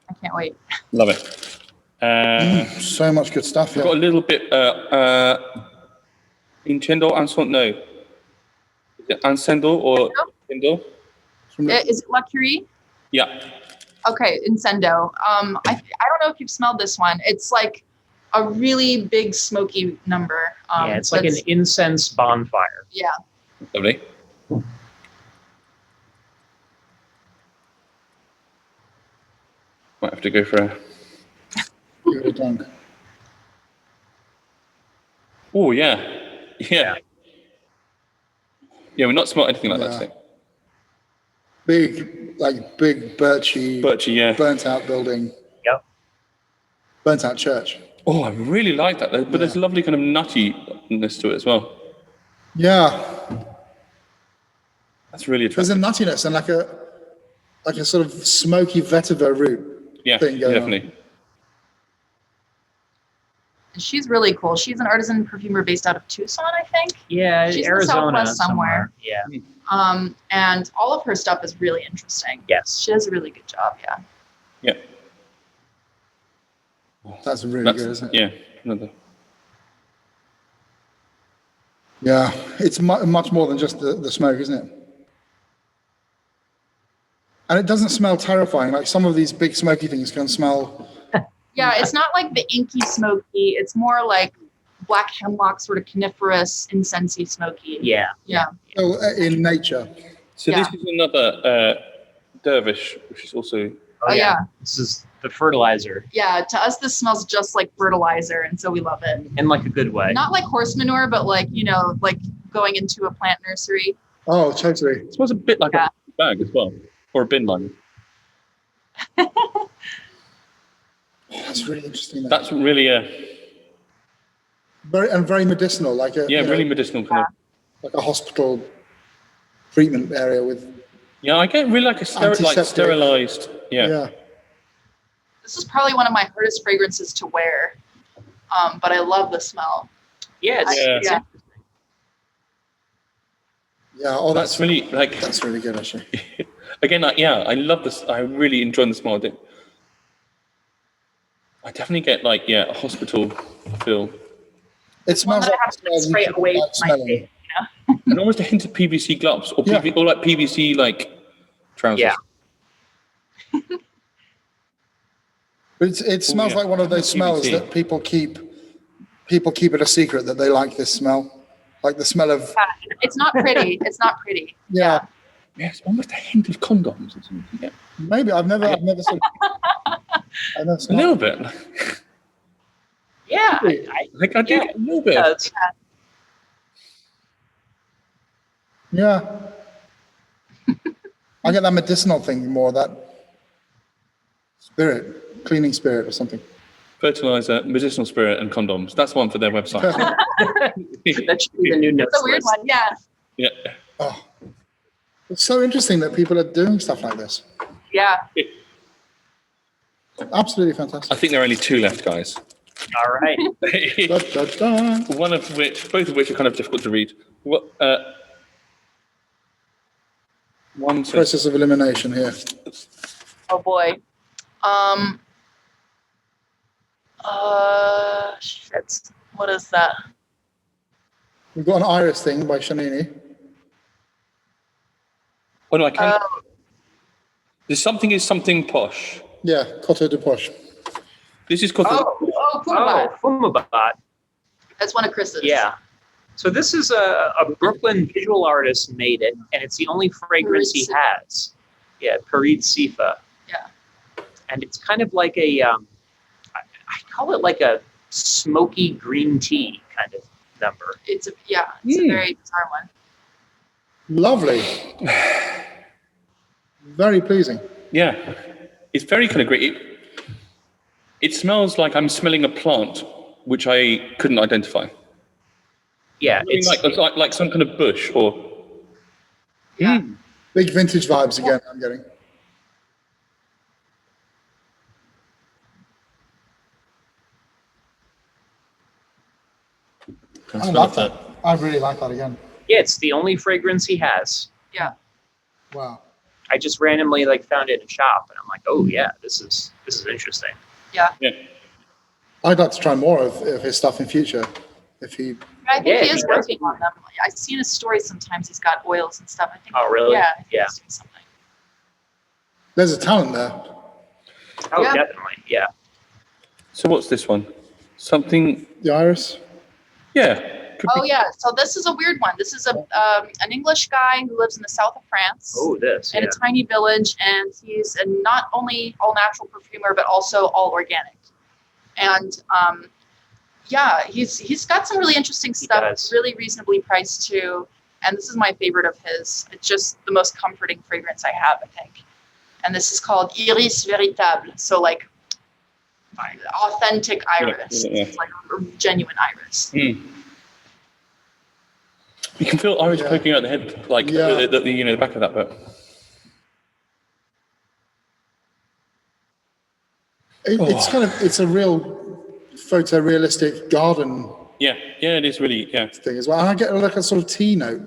I can't wait. Love it. So much good stuff. I've got a little bit, Incendo Ansel, no. Is it Ansendo or Incendo? Is it La Curie? Yeah. Okay, Incendo. I don't know if you've smelled this one. It's like a really big smoky number. It's like an incense bonfire. Yeah. Lovely. Might have to go for a... Oh, yeah. Yeah, we're not smelled anything like that today. Big birchy, burnt out building. Yep. Burnt out church. Oh, I really like that. But there's a lovely kind of nuttiness to it as well. Yeah. That's really attractive. There's a nuttiness and like a sort of smoky vetiver root thing going definitely. on. She's really cool. She's an artisan perfumer based out of Tucson, I think. Yeah, she's Arizona in the Southwest somewhere. Yeah. And all of her stuff is really interesting. Yes. She does a really good job, Yeah. That's really good, isn't it? Yeah. Another. Yeah, it's much more than just the smoke, isn't it? And it doesn't smell terrifying. Like some of these big smoky things can smell... Yeah, it's not like the inky smoky. It's more like black hemlock, sort of coniferous, incensey smoky. Yeah. So, in nature. So this is another dervish, which is also... Oh, yeah. This is the fertilizer. Yeah, to us, this smells just like fertilizer, and so we love it. In like a good way. Not like horse manure, but like, like going into a plant nursery. Oh, totally. It smells a bit like a bag as well, or a bin liner. That's really interesting. That's really very medicinal, like a really medicinal kind of like a hospital treatment area with. Yeah, I get really like a sterilized. Yeah. This is probably one of my hardest fragrances to wear, but I love the smell. Yeah. Yeah. Oh, that's really that's really good actually. Again, I love this. I really enjoy the smell of it. I definitely get a hospital feel. It smells like I have to spray it away from my face. And almost a hint of PVC gloves or PVC trousers. Yeah. But it smells like one of those smells that people keep it a secret that they like this smell. Like the smell of. Yeah, it's not pretty. It's not pretty. Yeah. Yes, almost a hint of condoms or something. Yeah. Maybe I've never sort of. A little bit. Yeah, I do get a little bit. Yeah. I get that medicinal thing more, that spirit, cleaning spirit or something. Fertilizer, medicinal spirit, and condoms. That's one for their website. That should be the new notes. It's a weird one, yeah. Yeah. Oh, it's so interesting that people are doing stuff like this. Yeah. Absolutely fantastic. I think there are only 2 left, guys. All right. Da, da, da. Both of which are kind of difficult to read. What? One says, Process of elimination here. Oh boy. Shit. What is that? We've got an iris thing by Shanini. oh no, I can't. There's something is something posh. Yeah, Coteau de Poche. This is called. Fumée. That's one of Chris's. Yeah. So this is a Brooklyn visual artist made it, and it's the only fragrance he has. Yeah, Parid Sifa. Yeah. And it's kind of like a, I call it like a smoky green tea kind of number. It's a very bizarre one. Lovely. Very pleasing. Yeah, it's very kind of great. It smells like I'm smelling a plant, which I couldn't identify. Yeah, it's like some kind of bush or. Yeah. Big vintage vibes again, I'm getting. I like that. I really like that again. Yeah, it's the only fragrance he has. Yeah. Wow. I just randomly found it in a shop, and I'm like, oh yeah, this is interesting. Yeah. Yeah. I'd like to try more of his stuff in future. If he. I think he is working on them. I've seen his stories. Sometimes he's got oils and stuff. I think. Oh really? Yeah. Yeah. He's doing something. There's a talent there. Oh, Yeah. definitely. Yeah. So what's this one? Something. The iris. Yeah. Oh yeah. So this is a weird one. This is an English guy who lives in the south of France. Oh, this. In a tiny village, and he's a not only all natural perfumer but also all organic. And he's got some really interesting stuff, really reasonably priced too. And this is my favorite of his. It's just the most comforting fragrance I have, I think. And this is called Iris Véritable. So like authentic iris. Yeah. It's like a genuine iris. Mm. You can feel iris poking out the head, the back of that bit. It's a real photorealistic garden. Yeah, it is really thing as well. And I get like a sort of tea note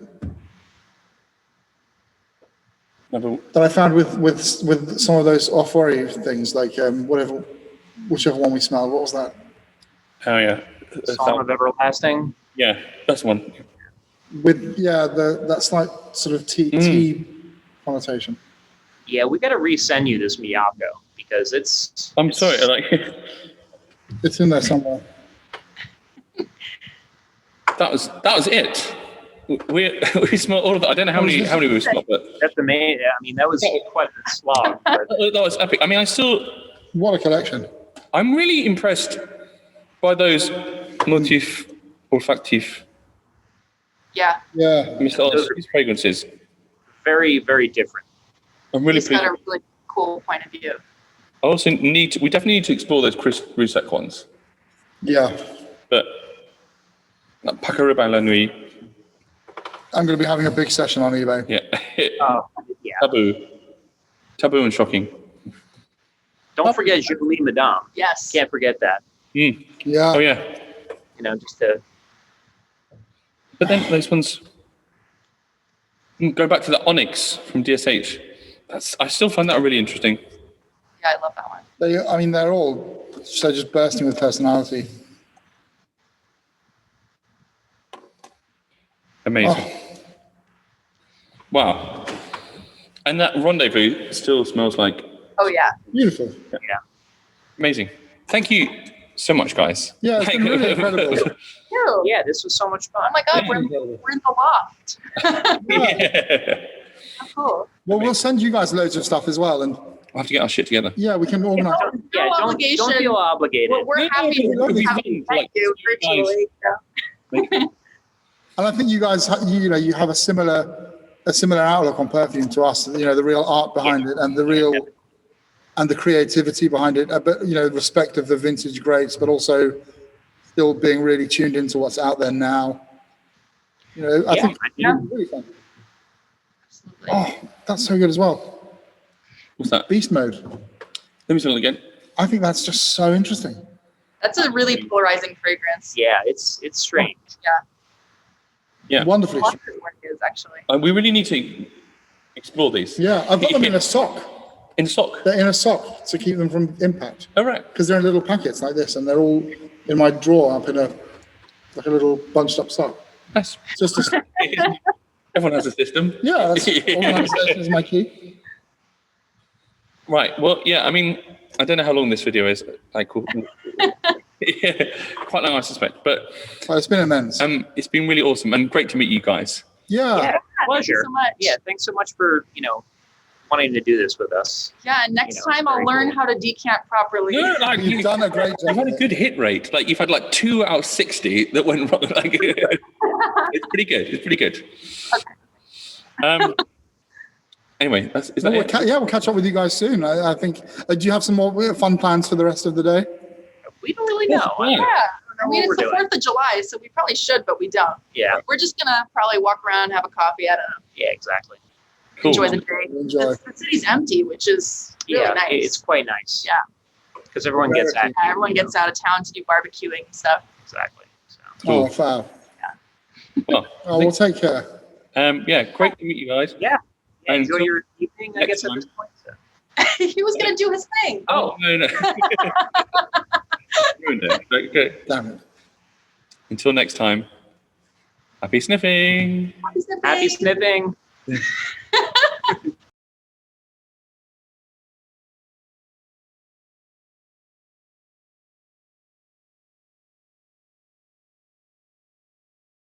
that I found with some of those off-white things, like whichever one we smelled. What was that? Oh yeah, Song of Everlasting. Yeah, that's one. With that slight sort of tea connotation. Yeah, we got to resend you this Miyako because it's. I'm sorry, it's in there somewhere. That was it. We smelled all of that. I don't know how many we smelled, but that's amazing. I mean, that was quite a slog. But... that was epic. I mean, what a collection. I'm really impressed by those Motif olfactif. Yeah. These fragrances. Very, very different. I'm really He's got a really cool point of view. I also we definitely need to explore those Chris Roussac ones. Yeah. But Paco Rabanne La Nuit. I'm going to be having a big session on eBay. Yeah. Tabu and Shocking. Don't forget Jolie Madame. Yes. Can't forget that. Mm. Yeah. Oh yeah. Just to. But then those ones. Go back to the Onyx from DSH. I still find that really interesting. Yeah, I love that one. They're all so just bursting with personality. Amazing. Oh. Wow. And that Rendezvous still smells like. Oh yeah. Beautiful. Yeah. Amazing. Thank you so much, guys. Yeah, it's been really incredible. too. Yeah, this was so much fun. Oh my God, we're in the loft. Yeah. Oh, cool. Well, we'll send you guys loads of stuff as well, and We'll have to get our shit together. yeah, we can organize. Yeah, don't feel obligated. We're happy to it'd be have fun you. to, Thank like, you see you guys. virtually. And I think you guys, you have a similar outlook on perfume to us. You know, the real art behind it, and the creativity behind it. But respect of the vintage grapes, but also still being really tuned into what's out there now. I think it's really fun. Absolutely. Oh, that's so good as well. What's that? Beast mode. Let me smell it again. I think that's just so interesting. That's a really polarizing fragrance. Yeah, it's strange. Yeah. Wonderfully. A lot of good work is actually. We really need to explore these. Yeah, I've got them in a sock. In sock. They're in a sock to keep them from impact. All right. Because they're in little packets like this, and they're all in my drawer up in a little bunched up sock. Nice. Just a, Everyone has a system. yeah, that's organization is my key. Right. Well, yeah. I mean, I don't know how long this video is. Yeah, quite long, I suspect. But Well, it's been immense. it's been really awesome and great to meet you guys. Yeah. Yeah, Thank you pleasure. so much. Yeah, thanks so much for wanting to do this with us. Yeah, and next It's time I'll very learn cool. how to decant properly. No, like You've done a great You've job. had a good hit rate. Like you've had like 2 out of 60 that went wrong. Like, it's pretty good. It's pretty good. Okay. Anyway, is that it? We'll catch up with you guys soon. I think. Do you have some more fun plans for the rest of the day? We don't really know. Yeah. Yeah. I mean, what it's we're the doing. 4th of July, so we probably should, but we don't. Yeah, We're just gonna probably walk around, have a coffee. I don't know. yeah, exactly. Cool. Enjoy the day. Enjoy. The city's empty, which is really Yeah, nice. it's quite nice. Yeah. Because everyone gets out. Yeah, everyone gets out of town to do barbecuing and stuff. Exactly. So. Oh, wow. Well, Oh, we'll take care. yeah, great to meet you guys. Yeah. And Enjoy so- your evening, I next guess, at time. this point. So. He was gonna do his thing. Oh. No. Ruined it. Okay. Damn it. Until next time, happy sniffing. Happy Happy sniffing.